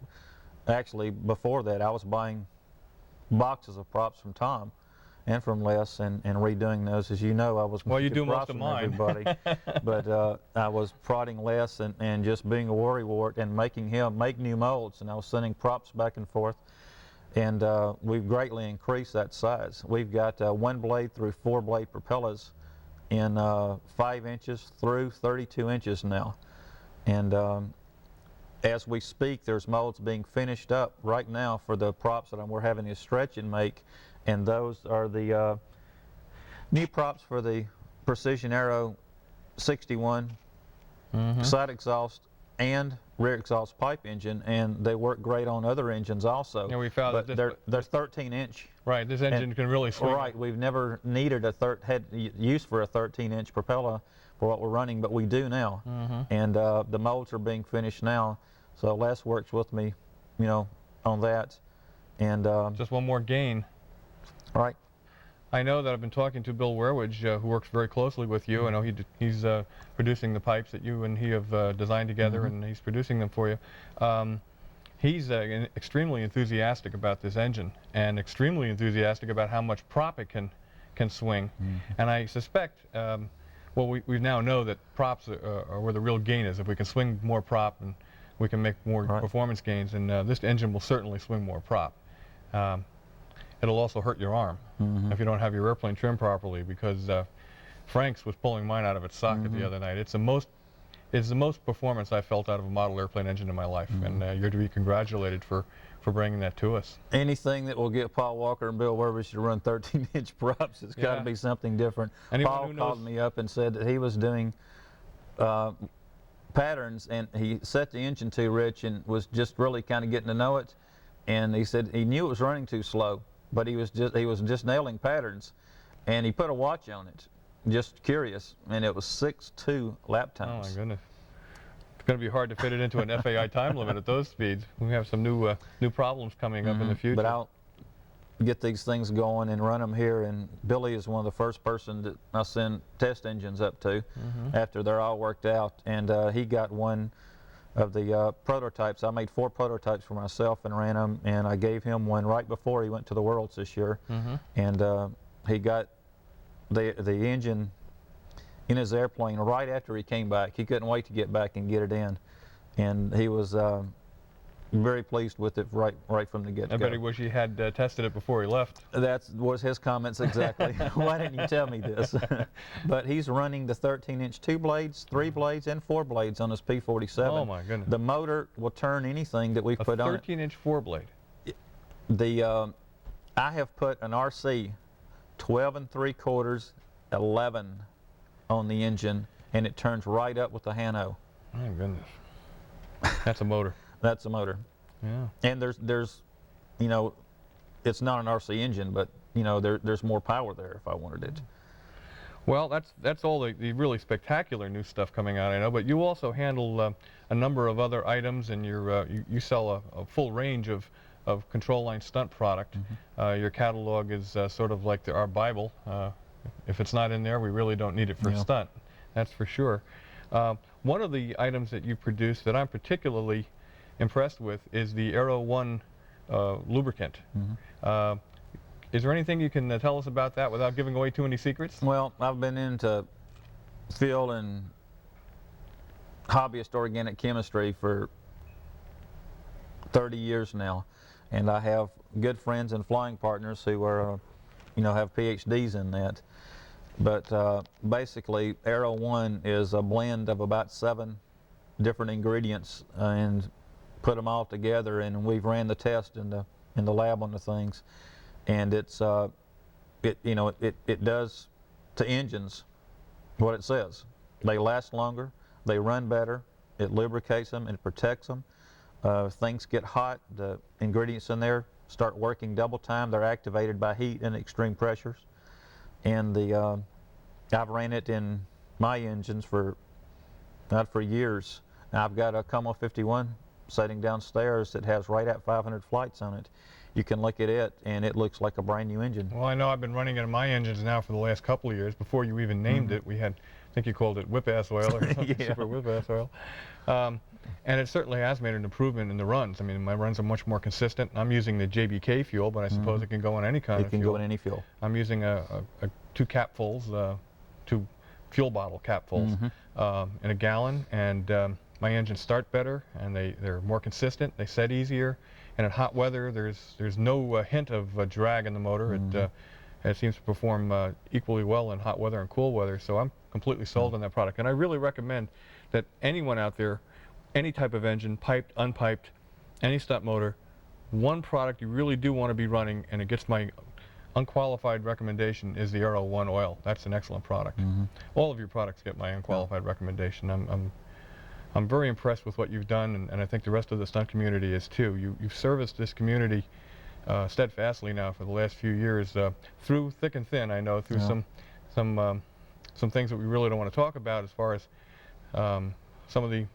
S4: Actually, before that, I was buying boxes of props from Tom and from Les and redoing those. As you know, I was
S1: Well, you
S4: making
S1: do most
S4: props
S1: of
S4: from
S1: mine.
S4: everybody. But I was prodding Les and just being a worrywart and making him make new molds. And I was sending props back and forth. And we've greatly increased that size. We've got 1 blade through 4 blade propellers in 5 inches through 32 inches now. And as we speak, there's molds being finished up right now for the props that we're having to stretch and make, and those are the new props for the Precision Aero 61 side exhaust and rear exhaust pipe engine, and they work great on other engines also.
S1: Yeah, we found
S4: but
S1: that
S4: they're 13-inch.
S1: Right, this engine can really swing.
S4: Right, we've never needed had use for a 13-inch propeller for what we're running, but we do now. And the molds are being finished now, so Les works with me, you know, on that. And
S1: Just one more gain.
S4: right.
S1: I know that I've been talking to Bill Werwidge, who works very closely with you. I know he's producing the pipes that you and he have designed together, and he's producing them for you. He's extremely enthusiastic about this engine, and extremely enthusiastic about how much prop it can swing. And I suspect, well, we now know that props are where the real gain is. If we can swing more prop, and we can make more performance gains, and this engine will certainly swing more prop. It'll also hurt your arm if you don't have your airplane trimmed properly, because Frank's was pulling mine out of its socket the other night. It's the most performance I felt out of a model airplane engine in my life, and you're to be congratulated for bringing that to us.
S4: Anything that will get Paul Walker and Bill Werwidge to run 13-inch props, it's got to be something different.
S1: Anyone
S4: Paul
S1: who
S4: called me up and said that he was doing patterns, and he set the engine too rich and was just really kind of getting to know it. And he said he knew it was running too slow, but he was just nailing patterns, and he put a watch on it, just curious, and it was 6.2 lap times.
S1: Oh my goodness. It's going to be hard to fit it into an FAI time limit at those speeds. We have some new problems coming up in the future.
S4: But I'll get these things going and run them here, and Billy is one of the first person that I send test engines up to after they're all worked out, and he got one of the prototypes. I made 4 prototypes for myself and ran them, and I gave him one right before he went to the Worlds this year. And he got the engine in his airplane right after he came back. He couldn't wait to get back and get it in, and he was very pleased with it right from the get-go.
S1: I bet he wish he had tested it before he left.
S4: That was his comments exactly. Why didn't you tell me this? But he's running the 13-inch 2 blades, 3 blades, and 4 blades on his P-47.
S1: Oh my goodness.
S4: The motor will turn anything that we've put on it.
S1: 13-inch 4 blade.
S4: I have put an RC 12 3/4, 11 on the engine, and it turns right up with the Hano.
S1: My goodness. That's a motor.
S4: That's a motor.
S1: Yeah.
S4: And there's, you know, it's not an RC engine, but you know, there's more power there if I wanted it.
S1: Well, that's all the really spectacular new stuff coming out, I know. But you also handle a number of other items, and you sell a full range of control line stunt product. Your catalog is sort of like our Bible. If it's not in there, we really don't need it for stunt. That's for sure. One of the items that you produce that I'm particularly impressed with is the Aero 1 lubricant. Is there anything you can tell us about that without giving away too many secrets?
S4: Well, I've been into field and hobbyist organic chemistry for 30 years now, and I have good friends and flying partners who are, you know, have PhDs in that. But basically, Aero 1 is a blend of about 7 different ingredients, and put them all together, and we've ran the test in the lab on the things, and it does to engines what it says. They last longer, they run better, it lubricates them, and it protects them. If things get hot, the ingredients in there start working double time. They're activated by heat and extreme pressures. And I've ran it in my engines for years. Now, I've got a Como 51 sitting downstairs that has right at 500 flights on it, you can look at it and it looks like a brand new engine.
S1: Well, I know I've been running it in my engines now for the last couple of years. Before you even named it, we had, I think you called it whip-ass oil or something,
S4: Yeah.
S1: super whip-ass oil. And it certainly has made an improvement in the runs. I mean, my runs are much more consistent. I'm using the JBK fuel, but I suppose it can go in any kind of
S4: It can
S1: fuel.
S4: go in any fuel.
S1: I'm using two capfuls, two fuel bottle capfuls in a gallon, and my engines start better, and they're more consistent. They set easier, and in hot weather, there's no hint of drag in the motor. It seems to perform equally well in hot weather and cool weather. So I'm completely sold on that product, and I really recommend that anyone out there, any type of engine, piped, unpiped, any stunt motor, one product you really do want to be running, and it gets my unqualified recommendation, is the Aero 1 oil. That's an excellent product. All of your products get my unqualified recommendation. I'm very impressed with what you've done, and I think the rest of the stunt community is too. You've serviced this community steadfastly now for the last few years, through thick and thin. I know through some things that we really don't want to talk about, as far as some of the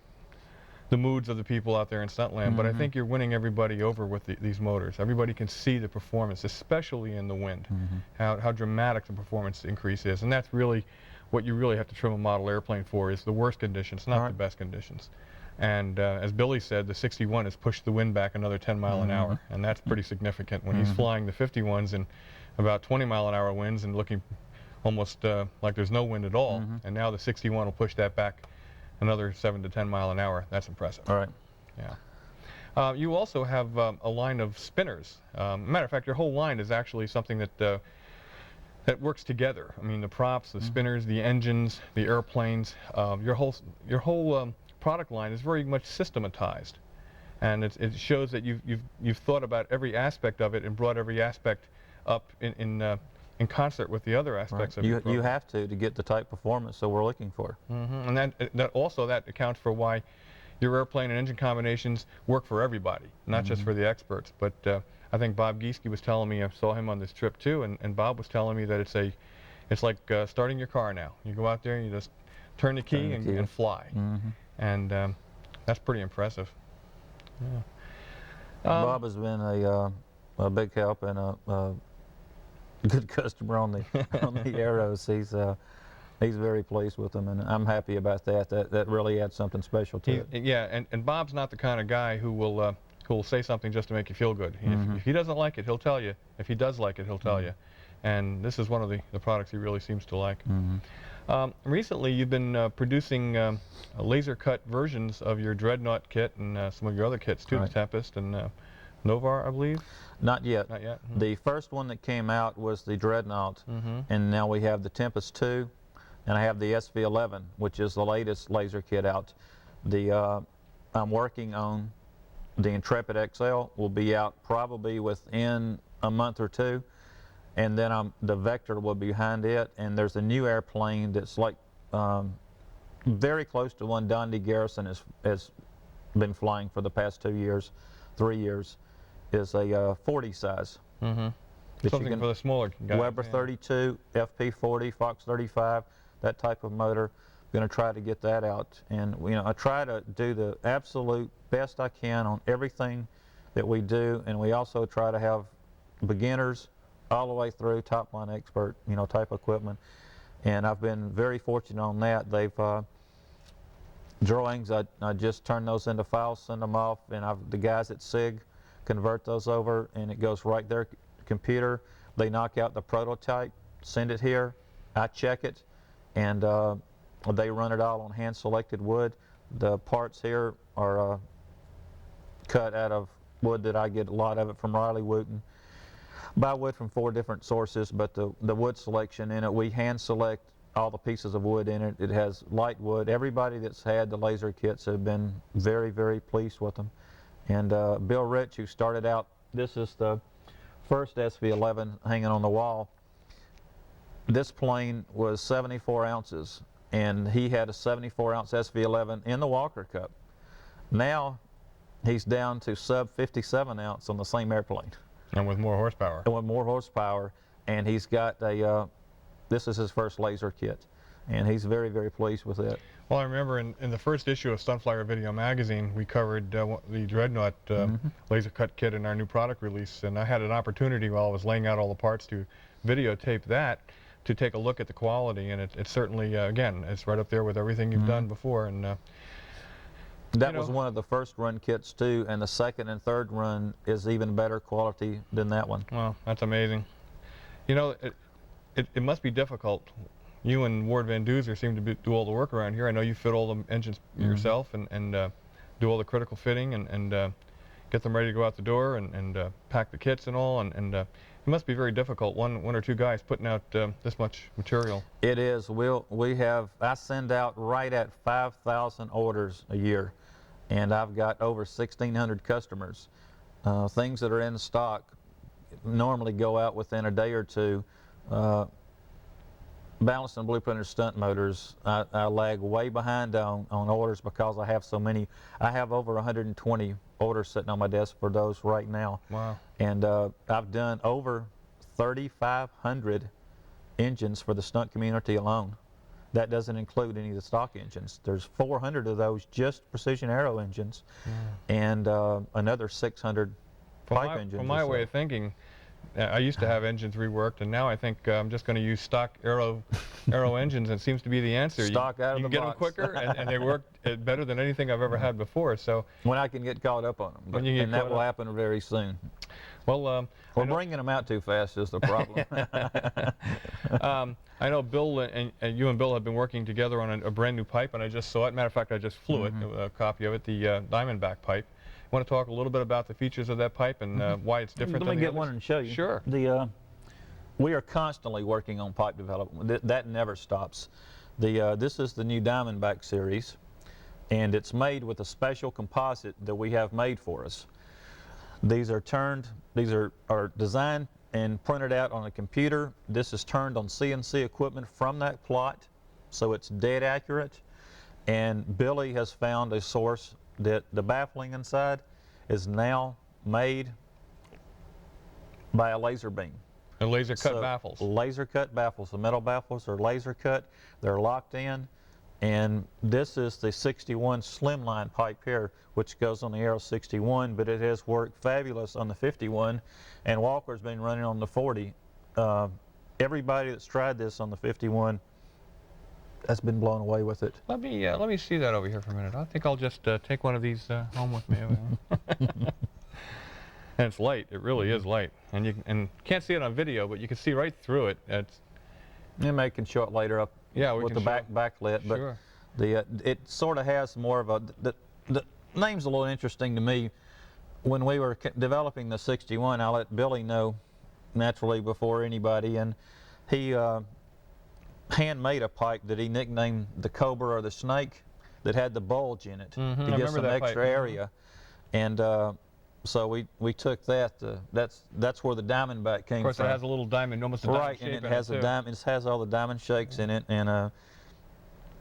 S1: moods of the people out there in Stuntland, but I think you're winning everybody over with these motors. Everybody can see the performance, especially in the wind, how dramatic the performance increase is, and that's really what you really have to trim a model airplane for, is the worst conditions, not the best conditions. And as Billy said, the 61 has pushed the wind back another 10 mile an hour, and that's pretty significant. When he's flying the 51s in about 20 mile an hour winds and looking almost like there's no wind at all, and now the 61 will push that back another 7 to 10 mile an hour. That's impressive.
S4: All right.
S1: Yeah. You also have a line of spinners. Matter of fact, your whole line is actually something that that works together. I mean, the props, the spinners, the engines, the airplanes. Your whole product line is very much systematized, and it shows that you've thought about every aspect of it and brought every aspect up in concert with the other aspects of your program.
S4: You have to get the type performance that we're looking for.
S1: And that also accounts for why your airplane and engine combinations work for everybody, not just for the experts. But I think Bob Gieske was telling me, I saw him on this trip too, and Bob was telling me that it's like starting your car now. You go out there and you just turn the key and fly, and that's pretty impressive. Yeah.
S4: Bob has been a big help and a good customer on the Aeros. He's very pleased with them, and I'm happy about that. That really adds something special to it.
S1: Yeah, and Bob's not the kind of guy who will say something just to make you feel good. If he doesn't like it, he'll tell you. If he does like it, he'll tell you. And this is one of the products he really seems to like. Recently, you've been producing laser cut versions of your Dreadnought kit and some of your other kits too, the Tempest and Novar, I believe.
S4: Not yet.
S1: Not yet.
S4: The first one that came out was the Dreadnought, and now we have the Tempest 2, and I have the SV11, which is the latest laser kit out. I'm working on the Intrepid XL. Will be out probably within a month or two, and then the Vector will be behind it. And there's a new airplane that's like very close to one Dundee Garrison has been flying for the past 2 years, 3 years. Is a 40 size.
S1: Something for the smaller guys.
S4: Weber 32, FP 40, Fox 35, that type of motor. I'm going to try to get that out, and I try to do the absolute best I can on everything that we do, and we also try to have beginners all the way through top line expert, type equipment. And I've been very fortunate on that. They've drawings. I just turn those into files, send them off, and the guys at SIG convert those over, and it goes right their computer. They knock out the prototype, send it here, I check it, and they run it all on hand selected wood. The parts here are cut out of wood that I get a lot of it from Riley Wooten. Buy wood from 4 different sources, but the wood selection in it, we hand select all the pieces of wood in it. It has light wood. Everybody that's had the laser kits have been very, very pleased with them. And Bill Rich, who started out, this is the first SV11 hanging on the wall. This plane was 74 ounces, and he had a 74-ounce SV11 in the Walker Cup. Now he's down to sub 57 ounce on the same airplane.
S1: And with more horsepower.
S4: And with more horsepower, and he's got this is his first laser kit, and he's very, very pleased with it.
S1: Well, I remember in the first issue of Stunt Flyer Video Magazine, we covered the Dreadnought laser cut kit in our new product release, and I had an opportunity while I was laying out all the parts to videotape that to take a look at the quality, and it's certainly, again, it's right up there with everything you've done before. And
S4: that was one of the first run kits too, and the second and third run is even better quality than that one.
S1: Well, that's amazing. You know, it must be difficult. You and Ward Van Duzer seem to do all the work around here. I know you fit all the engines yourself and do all the critical fitting and get them ready to go out the door and pack the kits and all. And it must be very difficult, one or two guys putting out this much material.
S4: It is. I send out right at 5,000 orders a year, and I've got over 1,600 customers. Things that are in stock normally go out within a day or two. Ballast and blueprinted stunt motors, I lag way behind on orders because I have so many. I have over 120 orders sitting on my desk for those right now.
S1: Wow.
S4: And I've done over 3,500 engines for the stunt community alone. That doesn't include any of the stock engines. There's 400 of those just precision aero engines, and another 600 pipe engines.
S1: From my way of thinking, I used to have engines reworked, and now I think I'm just going to use stock Aero engines. It seems to be the answer.
S4: Stock out of the box.
S1: You can get them quicker, and they work better than anything I've ever had before. So
S4: when I can get caught up on them, and that will happen very soon.
S1: Well,
S4: we're bringing them out too fast is the problem.
S1: I know Bill and you and Bill have been working together on a brand new pipe, and I just saw it. Matter of fact, I just flew it, a copy of it, the Diamondback pipe. Want to talk a little bit about the features of that pipe and why it's different than the
S4: Let me get
S1: others?
S4: one and show you.
S1: Sure.
S4: We are constantly working on pipe development. That never stops. This is the new Diamondback series, and it's made with a special composite that we have made for us. These are designed and printed out on a computer. This is turned on CNC equipment from that plot, so it's dead accurate. And Billy has found a source that the baffling inside is now made by a laser beam.
S1: And laser cut baffles.
S4: Laser cut baffles. The metal baffles are laser cut. They're locked in. And this is the 61 slimline pipe here, which goes on the Aero 61, but it has worked fabulous on the 51. And Walker's been running on the 40. Everybody that's tried this on the 51 has been blown away with it.
S1: Let me see that over here for a minute. I think I'll just take one of these home with me. And it's light. It really is light. And you can't see it on video, but you can see right through it.
S4: You may can show it later up with the backlit, but
S1: sure.
S4: It sort of has more of a the name's a little interesting to me. When we were developing the 61, I let Billy know naturally before anybody, and he handmade a pipe that he nicknamed the Cobra or the Snake that had the bulge in it to get some extra area. And so we took that. That's where the Diamondback came from.
S1: Of course, it has a little diamond, almost a diamond shape in it.
S4: Right, and it has it has all the diamond shakes in it. And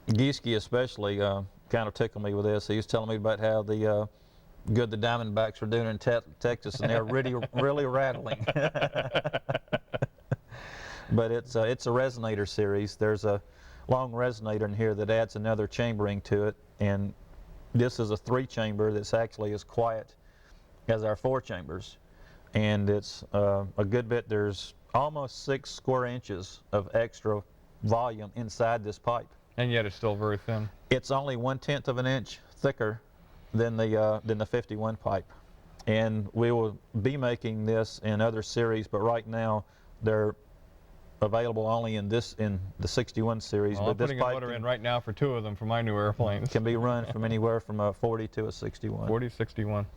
S4: Gieske especially kind of tickled me with this. He was telling me about how good the Diamondbacks were doing in Texas, and they're really rattling. But it's a resonator series. There's a long resonator in here that adds another chambering to it, and this is a 3-chamber that's actually as quiet as our 4 chambers, and it's a good bit. There's almost 6 square inches of extra volume inside this pipe,
S1: and yet it's still very thin.
S4: It's only 1/10 of an inch thicker than the 51 pipe, and we will be making this in other series, but right now they're available only in the 61 series.
S1: Well,
S4: but
S1: I'm
S4: this
S1: putting
S4: pipe
S1: an order in right now for 2 of them for my new airplanes.
S4: Can be run from anywhere from a 40 to a 61.
S1: 40, 61.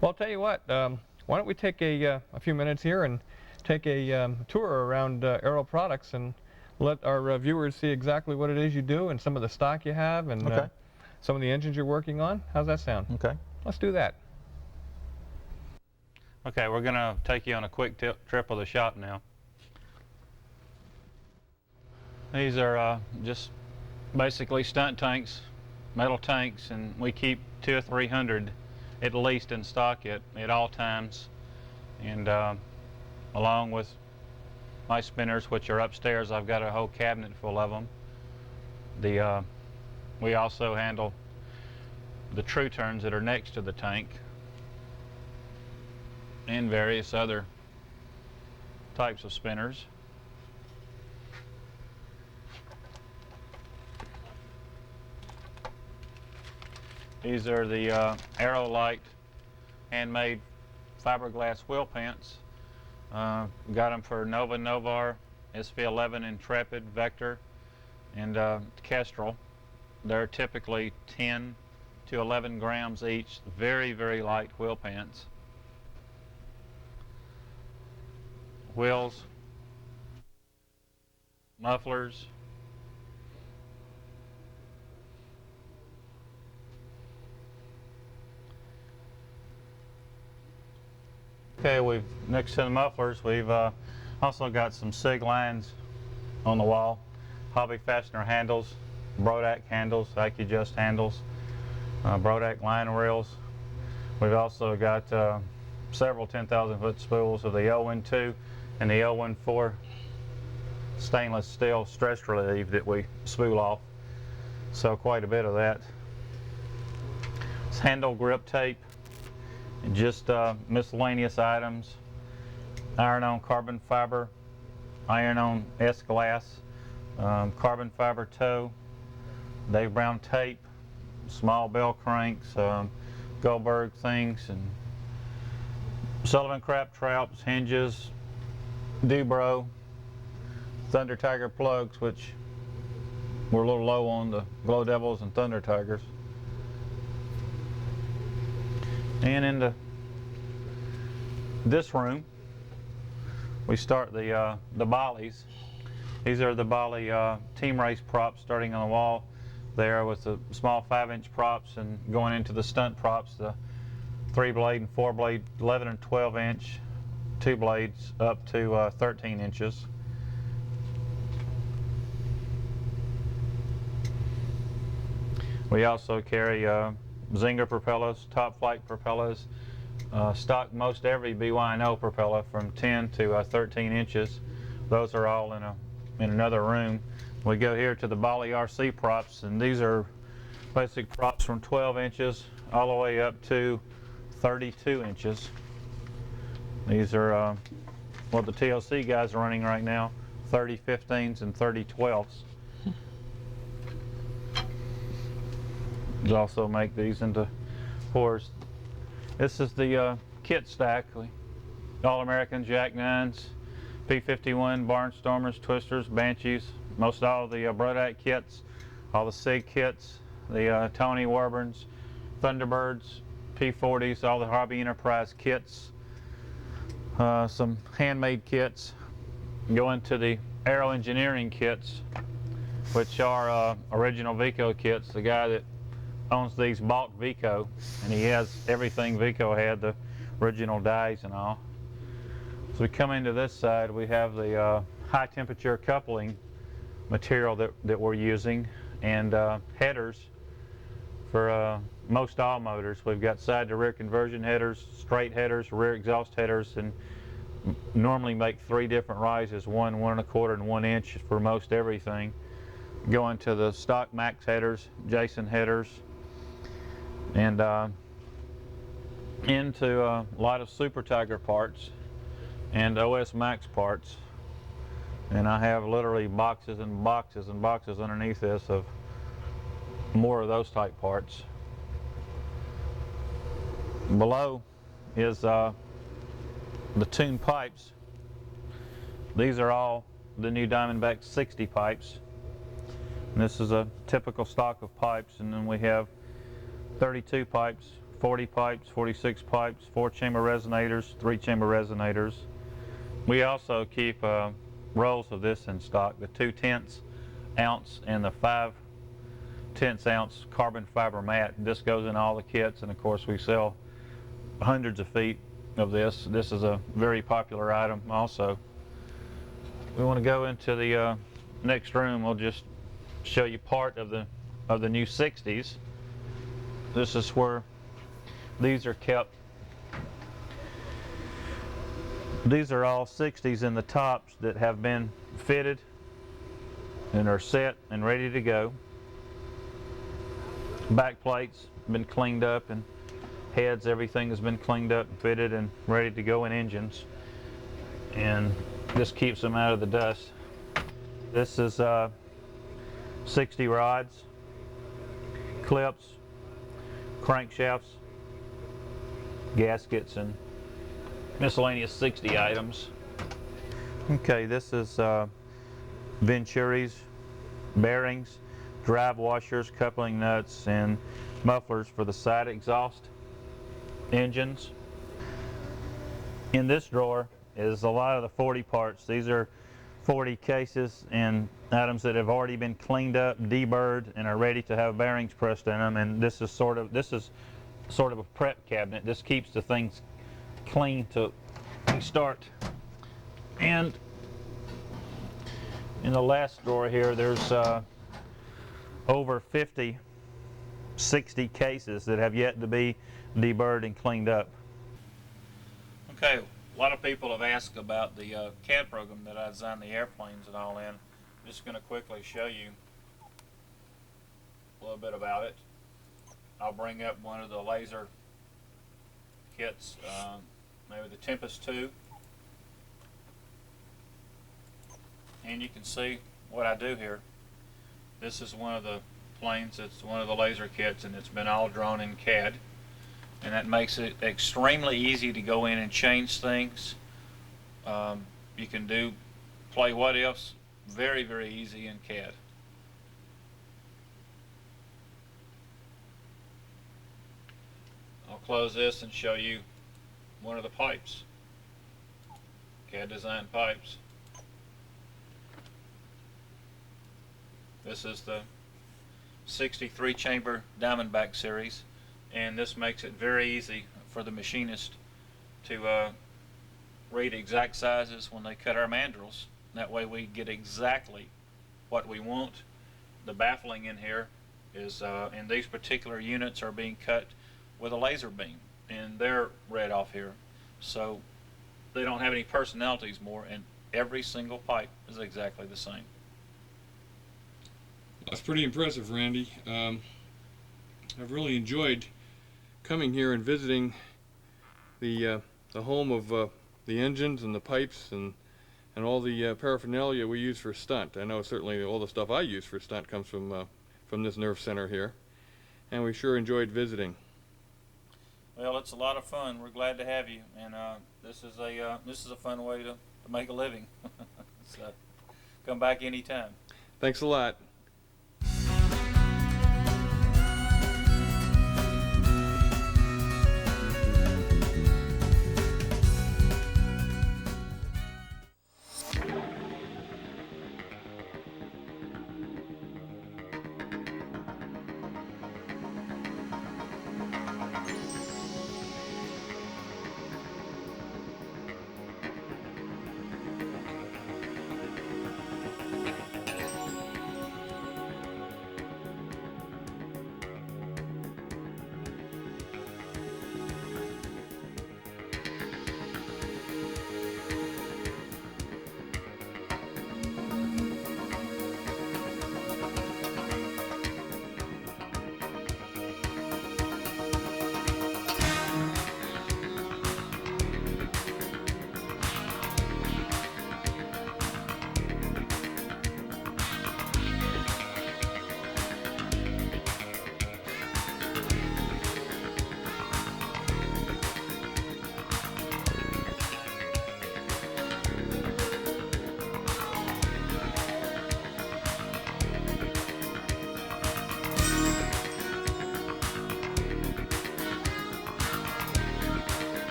S1: Well, I'll tell you what. Why don't we take a few minutes here and take a tour around Aero products and let our viewers see exactly what it is you do and some of the stock you have and some of the engines you're working on. How's that sound?
S4: Okay.
S1: Let's do that.
S5: Okay, we're going to take you on a quick trip of the shop now. These are just basically stunt tanks, metal tanks, and we keep 200 or 300 at least in stock at all times. And along with my spinners, which are upstairs, I've got a whole cabinet full of them. The We also handle the true turns that are next to the tank and various other types of spinners. These are the Aero light handmade fiberglass wheel pants. Got them for Nova, Novar, SV11, Intrepid, Vector, and Kestrel. They're typically 10 to 11 grams each. Very, very light wheel pants. Wheels, mufflers, okay, next to the mufflers, we've also got some SIG lines on the wall, hobby fastener handles, Brodak handles, AccuJust handles, Brodak line rails. We've also got several 10,000 foot spools of the Vol2 and the Vol4 stainless steel stress relief that we spool off. So quite a bit of that. It's handle grip tape, and just miscellaneous items. Iron-on carbon fiber, iron-on S-glass, carbon fiber toe, Dave Brown tape, small bell cranks, Goldberg things, and Sullivan crab traps, hinges, Dubro, Thunder Tiger plugs, which we're a little low on the Glow Devils and Thunder Tigers. And into this room, we start the bollies. These are the bolly team race props starting on the wall there with the small 5-inch props and going into the stunt props, the 3-blade and 4-blade, 11 and 12-inch, 2 blades up to 13 inches. We also carry Zinger propellers, top flight propellers, stock most every BYNO propeller from 10 to 13 inches. Those are all in another room. We go here to the Bolly RC props, and these are basic props from 12 inches all the way up to 32 inches. These are what the TLC guys are running right now, 30-15s and 30-12s. We also make these into fours. This is the kit stack. All-American Jack 9s, P51, Barnstormers, Twisters, Banshees, most all the Brodak kits, all the SIG kits, the Tony Warburns, Thunderbirds, P40s, all the Hobby Enterprise kits, some handmade kits. Go into the Aero engineering kits, which are original Vico kits. The guy that owns these bought Vico, and he has everything Vico had, the original dies and all. So we come into this side, we have the high temperature coupling material that we're using, and headers for most all motors. We've got side to rear conversion headers, straight headers, rear exhaust headers, and normally make 3 different rises, 1, 1 1/4, and 1 inch for most everything. Go into the stock Max headers, Jason headers, and into a lot of Super Tiger parts and OS Max parts. And I have literally boxes and boxes and boxes underneath this of more of those type parts. Below is the tuned pipes. These are all the new Diamondback 60 pipes. And this is a typical stock of pipes, and then we have 32 pipes, 40 pipes, 46 pipes, 4-chamber resonators, 3-chamber resonators. We also keep rolls of this in stock, the 2/10 ounce and the 5/10 ounce carbon fiber mat. This goes in all the kits, and of course we sell hundreds of feet of this. This is a very popular item also. We want to go into the next room. We'll just show you part of the new 60s. This is where these are kept. These are all 60s in the tops that have been fitted and are set and ready to go.
S4: Back plates been cleaned up, and heads, everything has been cleaned up and fitted and ready to go in engines. And this keeps them out of the dust. This is 60 rods, clips, crankshafts, gaskets, and miscellaneous 60 items. Okay, this is venturis, bearings, drive washers, coupling nuts, and mufflers for the side exhaust engines. In this drawer is a lot of the 40 parts. These are 40 cases and items that have already been cleaned up, deburred, and are ready to have bearings pressed in them. And this is sort of a prep cabinet. This keeps the things clean to start. And in the last drawer here, there's over 50 60 cases that have yet to be deburred and cleaned up.
S5: Okay, a lot of people have asked about the CAD program that I designed the airplanes and all in. I'm just going to quickly show you a little bit about it. I'll bring up one of the laser kits, maybe the Tempest 2, and you can see what I do here. This is one of the planes, it's one of the laser kits, and it's been all drawn in CAD, and that makes it extremely easy to go in and change things. You can play what ifs very, very easy in CAD. I'll close this and show you one of the pipes, CAD designed pipes. This is the 63 chamber Diamondback series, and this makes it very easy for the machinist to read exact sizes when they cut our mandrels. That way we get exactly what we want. The baffling in here is in these particular units are being cut with a laser beam, and they're read off here, so they don't have any personalities more, and every single pipe is exactly the same.
S3: That's pretty impressive, Randy. I've really enjoyed coming here and visiting the home of the engines and the pipes and all the paraphernalia we use for stunt. I know certainly all the stuff I use for stunt comes from this nerve center here, and we sure enjoyed visiting.
S5: Well, it's a lot of fun. We're glad to have you, and this is a fun way to make a living. So come back anytime.
S3: Thanks a lot.